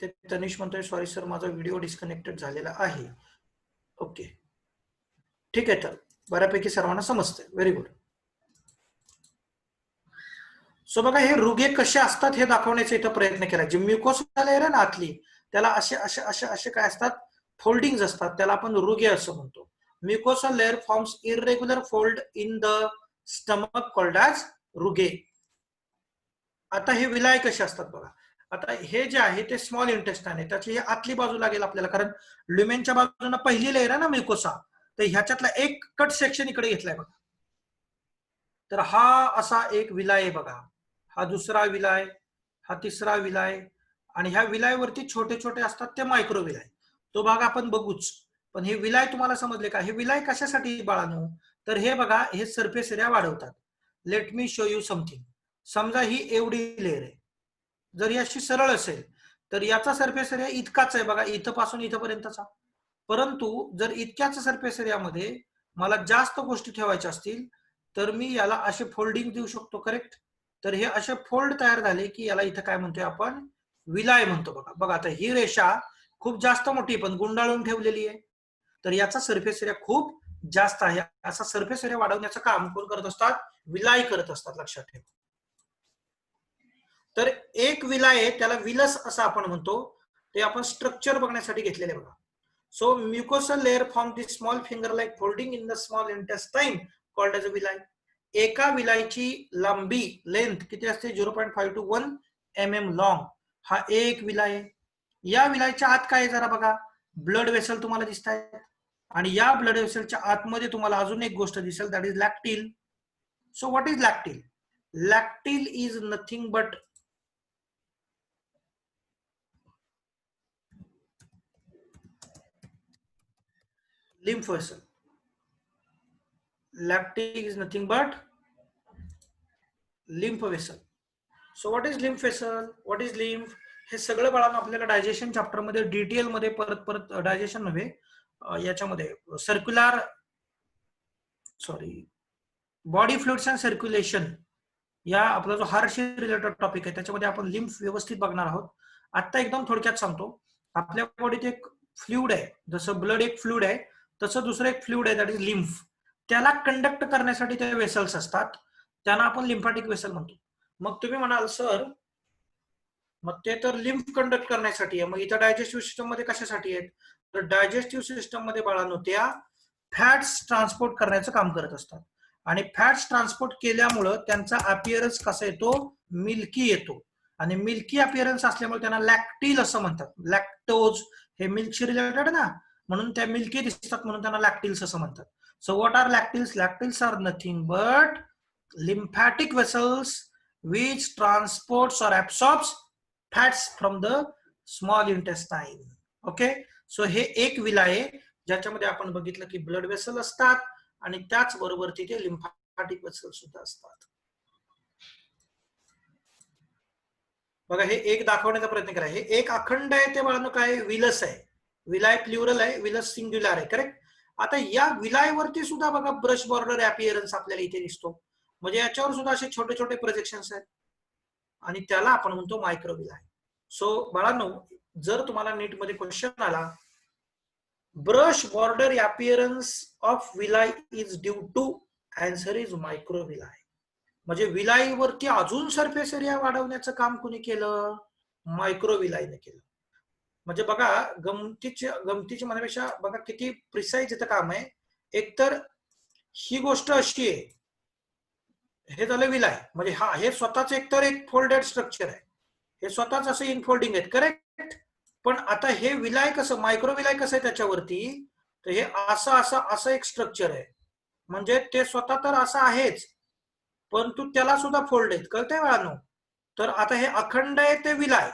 ते तनिष म्हणतोय सॉरी सर, माझा व्हिडिओ डिस्कनेक्टेड झालेला आहे. ओके, ठीक आहे. तर बऱ्यापैकी सर्वांना समजतंय. Very good. सो बघा, हे रुगे कसे असतात हे दाखवण्याचा इथं प्रयत्न केला. जे म्युकोसा लेअर आहे ना आतली, त्याला असे असे असे असे काय असतात? फोल्डिंग्स असतात. त्याला आपण रुगे असं म्हणतो. Mucosa layer forms irregular fold in the stomach called as rugae. आता हे विलाय कसे असतात बघा. आता हे जे आहे ते स्मॉल इंटेस्टाइन आहे, त्याची आतली बाजू लागेल आपल्याला, कारण ल्युमेनच्या बाजूला पहिली लेअर आहे ना म्युकोसा, तर ह्याच्यातला एक कट सेक्शन इकडे घेतलाय बघा. तर हा असा एक विलाय आहे बघा. हा दुसरा विलाय, हा तिसरा विलाय, आणि ह्या विलायवरती छोटे छोटे असतात ते मायक्रो विलाय. तो भाग आपण बघूच. पण हे विलाय तुम्हाला समजले का? हे विलाय कशासाठी बाळांनो? तर हे बघा, हे सरफेस एरिया वाढवतात. Let me show you something. समजा ही एवढी लेअर आहे, जर ही अशी सरळ असेल तर याचा सरफेस एरिया इतकाच आहे बघा, इथं पासून इथपर्यंतचा. परंतु जर इतक्याच सरफेस एरियामध्ये मला जास्त गोष्टी ठेवायच्या असतील तर मी याला असे फोल्डिंग देऊ शकतो, करेक्ट. तर हे असे फोल्ड तयार झाले की याला इथं काय म्हणतोय आपण, विलाय म्हणतो. बघा बघा आता ही रेषा खूप जास्त मोठी पण गुंडाळून ठेवलेली आहे, तर याचा सरफेस एरिया खूप जास्त आहे. असा सरफेस एरिया वाढवण्याचं काम कोण करत असतात, विलाय करत असतात, लक्षात ठेवा. तर एक विलाय आहे त्याला विलस असं आपण म्हणतो, ते आपण स्ट्रक्चर बघण्यासाठी घेतलेले बघा. So mucosal layer form the small finger like folding in the small intestine called as a villi. एका विलायची लांबी लेंथ किती असते, 0.5 to 1 mm लॉंग. हा एक विलाय आहे. या विलायच्या आत काय जरा बघा, ब्लड वेसल तुम्हाला दिसत आहेत, आणि या ब्लड वेसलच्या आतमध्ये तुम्हाला अजून एक गोष्ट दिसेल, that is lacteal. So what is lacteal? Lacteal is nothing but lymph vessel. Lactic is nothing but lymph vessel. So what is lymph vessel? What is lymph? हे सगळं बाळांनो आपल्याला डायजेशन चॅप्टर मध्ये डिटेल मध्ये परत परत, डायजेशन नव्हे, याच्यामध्ये circular, sorry, body fluids and circulation या आपला जो हार्टशी रिलेटेड टॉपिक आहे त्याच्यामध्ये आपण लिम्फ व्यवस्थित बघणार आहोत. आता एकदम थोडक्यात सांगतो. आपल्या बॉडीत एक फ्लुइड आहे, जसं ब्लड एक फ्लुइड आहे तसं दुसरं एक फ्लुइड आहे, दॅट इज लिम्फ. त्याला कंडक्ट करण्यासाठी ते वेसल्स असतात, त्यांना आपण लिम्फॅटिक वेसल म्हणतो. मग तुम्ही म्हणाल सर मग ते तर लिम्फ कंडक्ट करण्यासाठी आहे, मग इथं डायजेस्टिव्ह सिस्टम मध्ये कशासाठी आहेत? तर डायजेस्टिव्ह सिस्टम मध्ये बाळांनो त्या फॅट्स ट्रान्सपोर्ट करण्याचं काम करत असतात, आणि फॅट्स ट्रान्सपोर्ट केल्यामुळं त्यांचा अपिअरन्स कसा येतो, मिल्की येतो. आणि मिल्की अपिअरन्स असल्यामुळे त्यांना लॅक्टिल असं म्हणतात. लॅक्टोज हे मिल्कशी रिलेटेड ना, म्हणून त्या मिल्की दिसतात, म्हणून त्यांना लॅक्टिल्स असं म्हणतात. So what are lacteals? Lacteals are nothing but lymphatic vessels which transports or absorbs fats from the small intestine. Okay, so हे एक विलाय आहे ज्याच्यामध्ये आपण बघितलं की ब्लड वेसल असतात आणि त्याचबरोबर तिथे लिम्फॅटिक वेसल सुद्धा असतात. बघा हे एक दाखवण्याचा प्रयत्न करा. हे एक अखंड आहे ते बाळांनो काय, विलस आहे. विलाय प्लुरल आहे, विलस सिंग्युलर आहे, करेक्ट. आता या विलायवरती सुद्धा बघा ब्रश बॉर्डर अपिअरन्स आपल्याला इथे दिसतो, म्हणजे याच्यावर सुद्धा असे छोटे छोटे प्रोजेक्शन्स आहेत, आणि त्याला आपण म्हणतो मायक्रोविलाय. सो बाळांनो जर तुम्हाला नीट मध्ये क्वेश्चन आला, brush border appearance of villi is due to, answer is microvilli. म्हणजे विलायवरती अजून सरफेस एरिया वाढवण्याचं काम कोणी केलं, मायक्रोविलायने केलं. म्हणजे बघा गमतीची म्हणण्यापेक्षा बघा किती प्रिसाइज इथं काम आहे. एकतर ही गोष्ट अशी आहे, हे झालं विलाय, म्हणजे हा हे स्वतःच एकतर एक फोल्डेड स्ट्रक्चर आहे, हे स्वतःच असं इनफोल्डिंग आहेत, करेक्ट. पण आता हे विलाय कसं, मायक्रो विलाय कसं आहे त्याच्यावरती, तर हे असं असं असं एक स्ट्रक्चर आहे, म्हणजे ते स्वतः तर असं आहेच परंतु त्याला सुद्धा फोल्ड आहेत, कळतंय बाळांनो. तर आता हे अखंड आहे ते विलाय,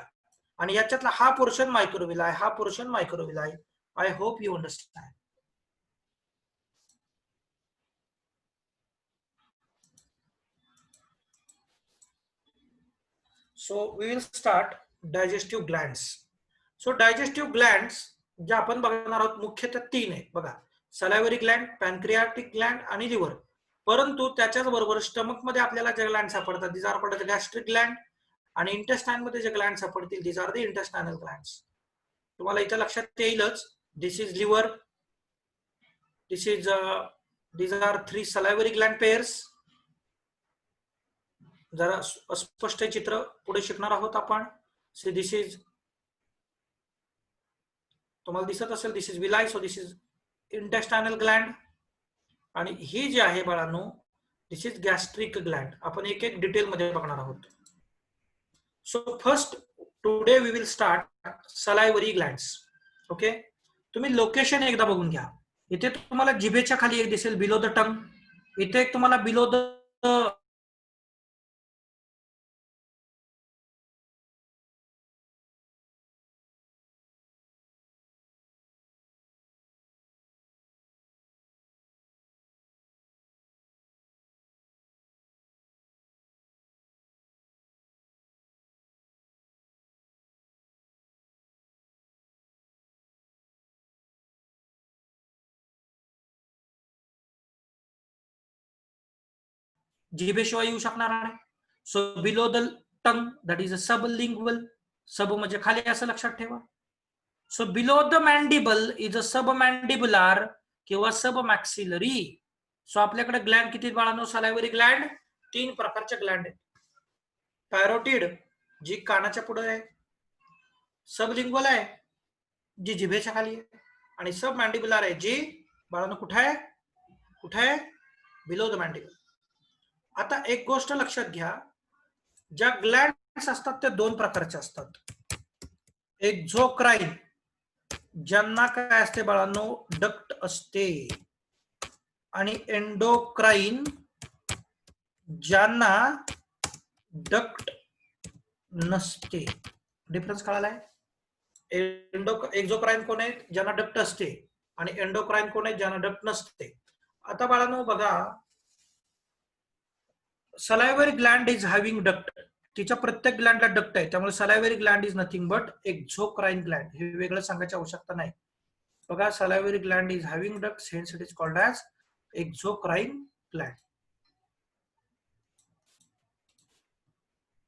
आणि याच्यातला हा पोर्शन मायक्रोविलाय, हा portion microvilli. I hope you understand. So we will start digestive glands. So digestive glands ज्या आपण बघणार आहोत मुख्यतः तीन आहेत बघा, सलायव्हरी ग्लँड, पॅनक्रियाटिक ग्लँड आणि लिव्हर. परंतु त्याच्याच बरोबर स्टमक मध्ये आपल्याला जे ग्लँड सापडतात this are called gastric gland, आणि इंटेस्टाइन मध्ये जे ग्लँड सापडतील this are the intestinal glands. तुम्हाला इथं लक्षात येईलच, this is liver, this is these are three salivary gland pairs. जरा अस्पष्ट चित्र पुढे शिकणार आहोत आपण. सी दिस इज, तुम्हाला दिसत असेल, this is villi, so this is intestinal gland, आणि ही जी आहे बाळांनो दिस इज गॅस्ट्रिक ग्लँड. आपण एक एक डिटेल मध्ये बघणार आहोत. So first today we will start salivary glands. Okay, तुम्ही लोकेशन एकदा बघून घ्या. इथे तुम्हाला जिभेच्या खाली एक दिसेल बिलो द टंग, इथे एक तुम्हाला बिलो द जिभेशिवाय येऊ शकणार नाही. So below the tongue that is a sublingual. Sub म्हणजे खाली असं लक्षात ठेवा. So below the mandible is a submandibular किंवा सब मॅक्सिलरी. सो आपल्याकडे ग्लँड किती बाळांनो? सलायव्हरी ग्लँड 3 प्रकारचे ग्लँड आहेत. पॅरोटिड जी कानाच्या पुढे आहे, सबलिंग्वल आहे जी जिभेच्या खाली आहे, आणि सब मॅन्डिबुलार आहे जी बाळांनो कुठे आहे? कुठे आहे? Below the mandible. आता एक गोष्ट लक्षात घ्या, ज्या ग्लँड्स असतात त्या 2 प्रकारच्या असतात. एक्झोक्राइन ज्यांना काय असते बाळांनो? डक्ट असते, आणि एंडोक्राइन ज्यांना डक्ट नसते. डिफरन्स कळालाय? एक्झोक्राइन कोण आहेत? ज्यांना डक्ट असते, आणि एंडोक्राइन कोण आहेत? ज्यांना डक्ट नसते. आता बाळांनो बघा, salivary gland is having duct. तिच्या प्रत्येक ग्लँडला डक्ट आहे, त्यामुळे salivary gland is nothing but exocrine gland. हे वेगळं सांगायची आवश्यकता नाही. बघा, salivary gland is having duct, hence it is called as exocrine gland.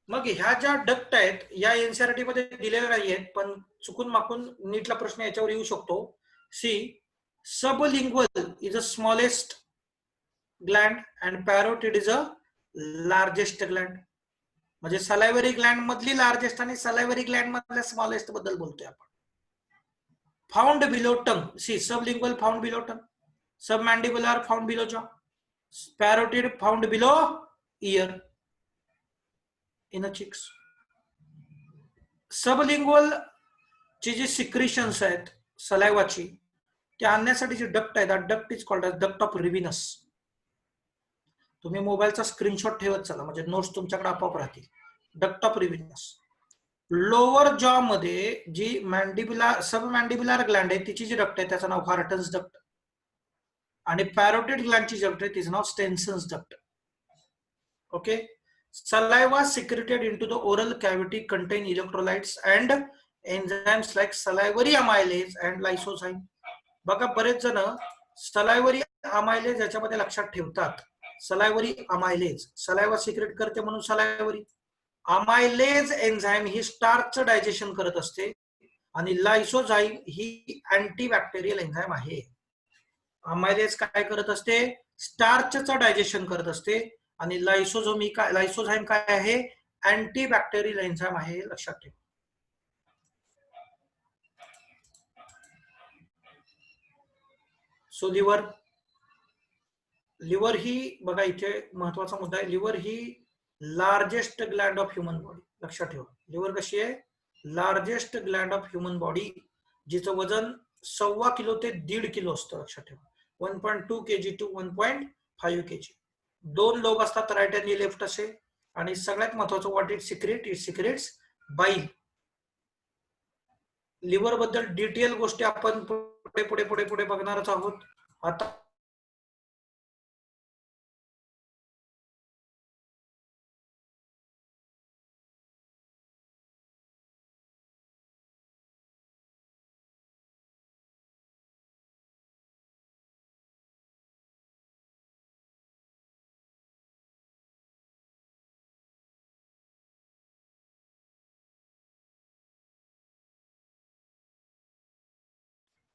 मग ह्या ज्या डक्ट आहेत या एनसीईआरटी मध्ये दिलेल्या नाहीयेत, पण चुकून माकून नीटला प्रश्न याच्यावर येऊ शकतो. See, sublingual is a smallest gland and parotid is a largest gland. म्हणजे सलायव्हरी ग्लँड मधली लार्जेस्ट आणि सलायव्हरी ग्लँड मधल्या स्मॉलेस्ट बद्दल बोलतोय आपण. Found below tongue. See, sublingual found below tongue, submandibular found below jaw, parotid found below ear in a cheeks. Sublingual ची जी secretions आहेत सलायवाची, ते आणण्यासाठी जी डक्ट आहे, duct is called as duct of Rivinus. तुम्ही मोबाईलचा स्क्रीनशॉट ठेवत चला, म्हणजे नोट्स तुमच्याकडे आपोआप राहतील. Duct of रिव्हिनस. लोअर जॉ मध्ये जी मॅन्डिबुलर सब मॅन्डिबुलर ग्लँड आहे तिची जी डक्ट आहे त्याचं नाव हार्टन्स डक्ट, आणि पॅरोटिड ग्लँडची डक्ट आहे तिचं नाव Stensen's duct. Okay. Saliva secreted into the oral cavity contain electrolytes and enzymes like salivary amylase and lysozyme. बघा, बरेच जण सलायव्हरी अमायलेज याच्यामध्ये लक्षात ठेवतात. सलायव्हरी अमायलेज सलायवा सिक्रेट करते म्हणून सलायव्हरी. अमायलेज एन्झाइम ही स्टार्चचं डायजेशन करत असते, आणि लायसोझाइम ही अँटीबॅक्टेरियल एन्झाइम आहे. अमायलेज काय करत असते? स्टार्चचं डायजेशन करत असते, आणि लायसोझाइम काय आहे? अँटीबॅक्टेरियल एन्झाइम आहे, लक्षात ठेवा. सो लिव्हर ही बघा इथे महत्वाचा मुद्दा आहे. लिव्हर ही largest gland of human body, लक्षात ठेवा. लिव्हर कशी आहे? Largest gland of human body, जिचं वजन 1.25 किलो ते 1.5 किलो असतं, लक्षात ठेवा. 1.2 kg टू 1.5 kg. 2 लोब असतात, राईट आणि लेफ्ट असे. आणि सगळ्यात महत्वाचं, what it secrete? It secretes bile. Liver बद्दल डिटेल गोष्टी आपण पुढे पुढे पुढे पुढे बघणारच आहोत. आता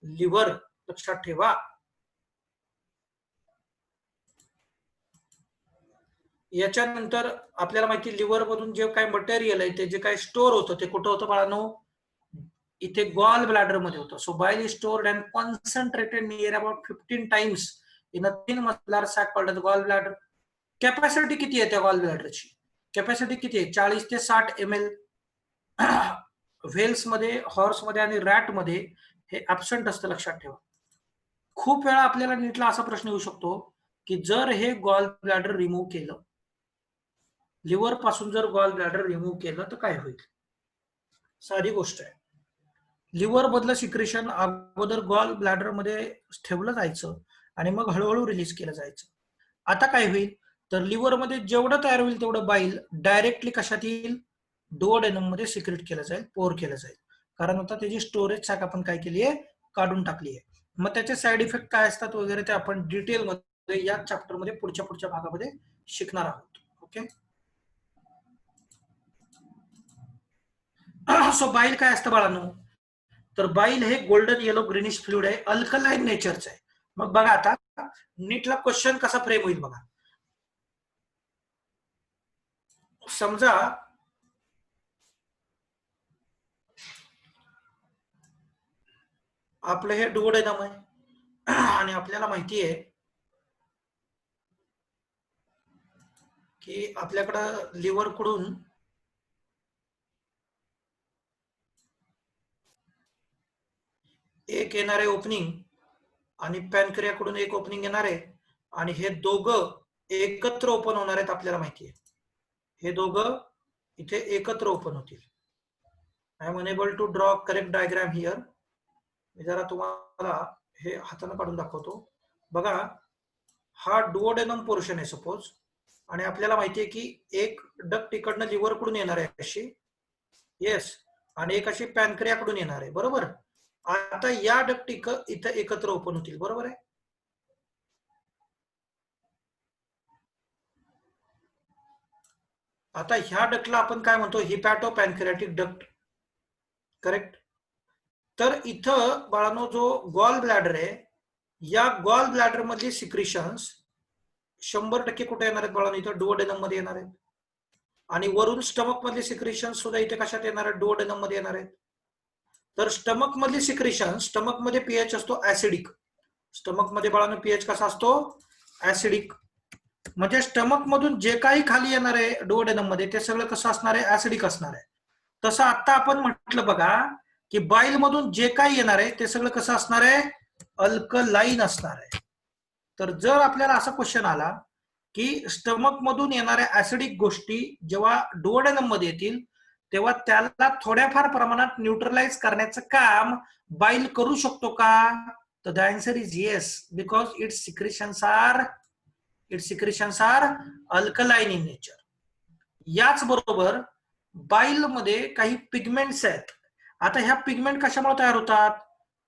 लिव्हर लक्षात ठेवा. याच्यानंतर आपल्याला माहिती, लिव्हर मधून जे काही मटेरियल आहे ते जे काही स्टोअर होतं ते कुठं होतं बाळांनो? इथे गॉल ब्लॅडर मध्ये होतं. So bile is stored and concentrated near about 15 times in a thin muscular sac called gall bladder. Capacity किती आहे त्या गॉल ब्लॅडरची? कॅपॅसिटी किती आहे? 40 ते 60 ml. व्हेल्स मध्ये, हॉर्स मध्ये आणि रॅट मध्ये हे ऍबसेंट असतं, लक्षात ठेवा. खूप वेळा आपल्याला नीटला असा प्रश्न येऊ शकतो की जर हे गॉल ब्लॅडर रिमूव्ह केलं, लिव्हर पासून जर गॉल ब्लॅडर रिमूव्ह केलं तर काय होईल? साधी गोष्ट आहे. लिव्हर मधलं सिक्रेशन अगोदर गॉल ब्लॅडर मध्ये ठेवलं जायचं आणि मग हळूहळू रिलीज केलं जायचं. आता काय होईल? तर लिव्हर मध्ये जेवढं तयार होईल तेवढं बाईल डायरेक्टली कशात येईल? डुओडेनम मध्ये सिक्रेट केलं जाईल, पोर केलं जाईल. कारण आता त्याची स्टोरेज सॅक आपण काय केली आहे? काढून टाकली आहे. मग त्याचे साईड इफेक्ट काय असतात वगैरे ते आपण डिटेल मध्ये या चॅप्टर मध्ये पुढच्या भागामध्ये शिकणार आहोत. ओके. सो बाईल काय असतं बाळांनो, तर बाईल हे गोल्डन येलो ग्रीनिश फ्लुइड आहे, अल्कलाइन नेचरचं आहे. मग बघा आता नीटला क्वेश्चन कसा फ्रेम होईल बघा. समजा आपलं हे डुओडेनम आहे आणि आपल्याला माहिती आहे की आपल्याकडं लिव्हर कडून एक येणारे ओपनिंग आणि पॅनक्रियाकडून एक ओपनिंग येणार आहे आणि हे दोघं एकत्र ओपन होणार आहेत आपल्याला माहिती आहे. हे दोघं इथे एकत्र ओपन होतील. I am unable to draw correct diagram here. मी जरा तुम्हाला हे हाताने काढून दाखवतो. बघा हा डुओडेनम पोर्शन आहे सपोज, आणि आपल्याला माहिती आहे की एक डक्ट इकडनं लिव्हर कडून येणार आहे अशी, येस, आणि एक अशी पॅनक्रियाकडून येणार आहे, बरोबर. आता या डक्ट इथं एकत्र ओपन होतील, बरोबर आहे. आता ह्या डक्टला आपण काय म्हणतो, हिपॅटो पॅनक्रियाटिक डक्ट, करेक्ट. तर इथं बाळांनो जो गॉल ब्लॅडर आहे, या गॉल ब्लॅडर मधली सिक्रिशन्स 100% कुठे येणार आहेत बाळांनो, इथं डुओडेनम मध्ये येणार आहेत. आणि वरून स्टमक मधली सिक्रिशन्स सुद्धा इथे कशात येणार आहेत, डुओडेनम मध्ये येणार आहेत. तर स्टमक मधली सिक्रिशन, स्टमक मध्ये पीएच असतो ऍसिडिक. स्टमक मध्ये बाळांनो पीएच कसा असतो, ऍसिडिक. म्हणजे स्टमक मधून जे काही खाली येणार आहे डुओडेनम मध्ये ते सगळं कसं असणार आहे, ऍसिडिक असणार आहे. तसं आता आपण म्हटलं बघा की बाईल मधून जे काही येणार आहे ते सगळं कसं असणार आहे, अल्कलाइन असणार आहे. तर जर आपल्याला असा क्वेश्चन आला की स्टमक मधून येणाऱ्या ऍसिडिक गोष्टी जेव्हा डुओडेनम मध्ये येतील तेव्हा त्याला थोड्याफार प्रमाणात न्यूट्रलाइज करण्याचं काम बाईल करू शकतो का, तर the answer is yes, because its secretions are alkaline in nature. याच बरोबर बाईल मध्ये काही पिगमेंट्स आहेत. आता ह्या पिगमेंट कशामुळे तयार होतात,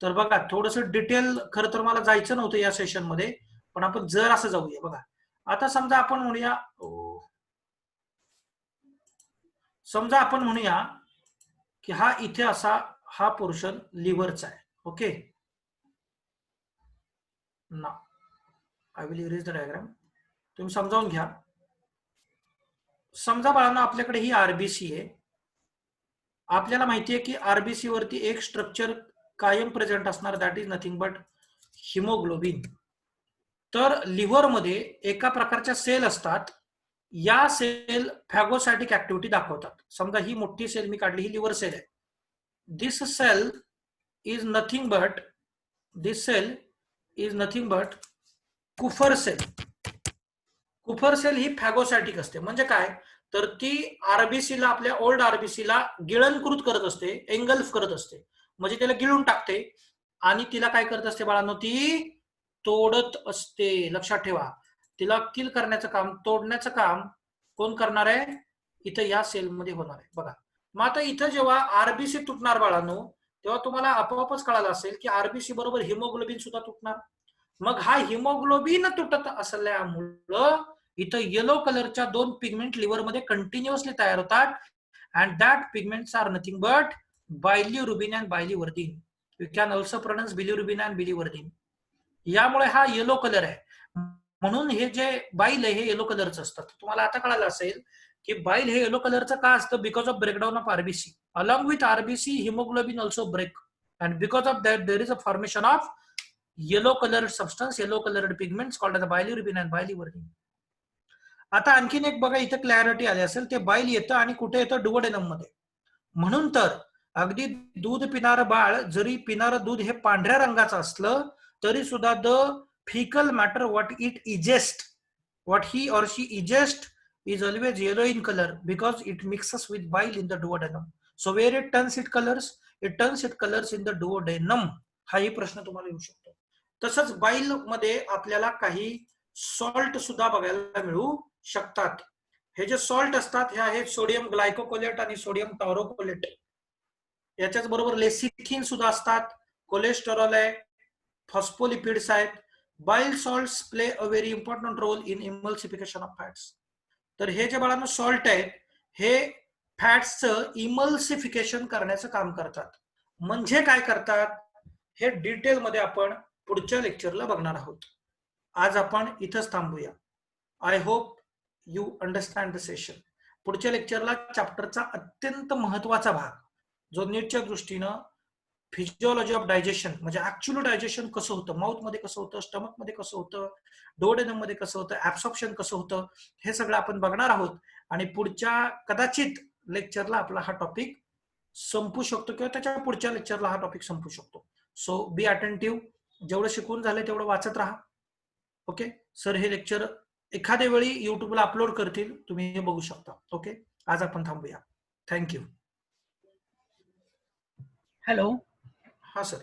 तर बघा थोडस डिटेल, खरं तर मला जायचं नव्हतं या सेशन मध्ये, पण आपण जर असं जाऊया. बघा आता समजा आपण म्हणूया की हा इथे असा हा पोर्शन लिव्हरचा आहे. ओके, ना I will erase the diagram, तुम्ही समजावून घ्या. समजा बाळांना आपल्याकडे ही आरबीसी आहे. आपल्याला माहिती आहे की आरबीसी वरती एक स्ट्रक्चर कायम प्रेझेंट असणार, that is nothing but haemoglobin. तर लिव्हर मध्ये एका प्रकारच्या सेल असतात, या सेल फॅगोसायटिक ऍक्टिव्हिटी दाखवतात. समजा ही मोठी सेल मी काढली, ही लिव्हर सेल आहे. दिस sale is nothing but Kufar sale. Kufar sale he phagocytic असते. म्हणजे काय, तर ती आरबीसीला, आपल्या ओल्ड आरबीसीला गिळणकृत करत असते, एंगल्फ करत असते, म्हणजे त्याला गिळून टाकते आणि तिला काय करत असते बाळांनो, ती तोडत असते. लक्षात ठेवा, तिला किल करण्याचं काम, तोडण्याचं काम कोण करणार आहे, इथं या सेलमध्ये होणार आहे. बघा मग आता इथं जेव्हा आरबीसी तुटणार बाळांनो, तेव्हा तुम्हाला आपोआपच कळालं असेल की आरबीसी बरोबर हिमोग्लोबिन सुद्धा तुटणार. मग हा हिमोग्लोबिन तुटत असल्यामुळं इथं येलो कलरच्या दोन पिगमेंट लिव्हर मध्ये कंटिन्युअसली तयार होतात, and that pigments are nothing but bilirubin and biliverdin. You can also pronounce bilirubin and biliverdin. यामुळे हा येलो कलर आहे. म्हणून हे जे बाईल आहे हे येलो कलरचं असतं. तुम्हाला आता कळालं असेल की बाईल हे येलो कलरचं का असतं, because of breakdown of RBC. Along with RBC haemoglobin also break, and because of that there is a formation of yellow coloured substance, yellow coloured pigments called the bilirubin and biliverdin. आता आणखीन एक बघा, इथे clarity आली असेल, ते बाईल येतं आणि कुठे येतं, डुओडेनम मध्ये. म्हणून तर अगदी दूध पिणारं बाळ जरी पिणारं दूध हे पांढऱ्या रंगाचं असलं तरी सुद्धा the faecal matter what he or she ingest is always yellow in color because it mixes with bile in the duodenum. So where it turns its colors in the duodenum. हाही प्रश्न तुम्हाला येऊ शकतो. तसंच बाईल मध्ये आपल्याला काही सॉल्ट सुद्धा बघायला मिळू शकतात. हे जे सॉल्ट असतात हे आहेत सोडियम ग्लायकोकोलेट आणि सोडियम टॉरोकोलेट. याच्याच बरोबर लेसिथिन सुद्धा असतात, कोलेस्टेरॉल आहे, फॉस्फोलिपिड्स आहेत. Bile salts play a very important role in emulsification of fats. तर हे जे बाळांनो सॉल्ट आहेत हे फॅट्सचं इमल्सिफिकेशन करण्याचं काम करतात. म्हणजे काय करतात हे डिटेलमध्ये आपण पुढच्या लेक्चरला बघणार आहोत. आज आपण इथंच थांबूया. I hope you understand the session. पुढच्या लेक्चरला चॅप्टरचा अत्यंत महत्वाचा भाग जो नीटच्या दृष्टीनं फिजिओलॉजी ऑफ डायजेशन म्हणजे ऍक्च्युअल डायजेशन कसं होतं, माउथ मध्ये कसं होतं, स्टमक मध्ये कसं होतं, डोडेनम मध्ये कसं होतं, ऍब्सॉर्प्शन कसं होतं, हे सगळं आपण बघणार आहोत. आणि पुढच्या कदाचित लेक्चरला आपला हा टॉपिक संपू शकतो किंवा त्याच्या पुढच्या लेक्चरला हा टॉपिक संपू शकतो. सो बी अटेंटिव्ह. जेवढं शिकून झालं तेवढं वाचत राहा. ओके सर, हे लेक्चर एखाद्या वेळी युट्यूबला अपलोड करतील, तुम्ही हे बघू शकता. ओके, आज आपण थांबूया. थँक्यू. हॅलो. हा सर.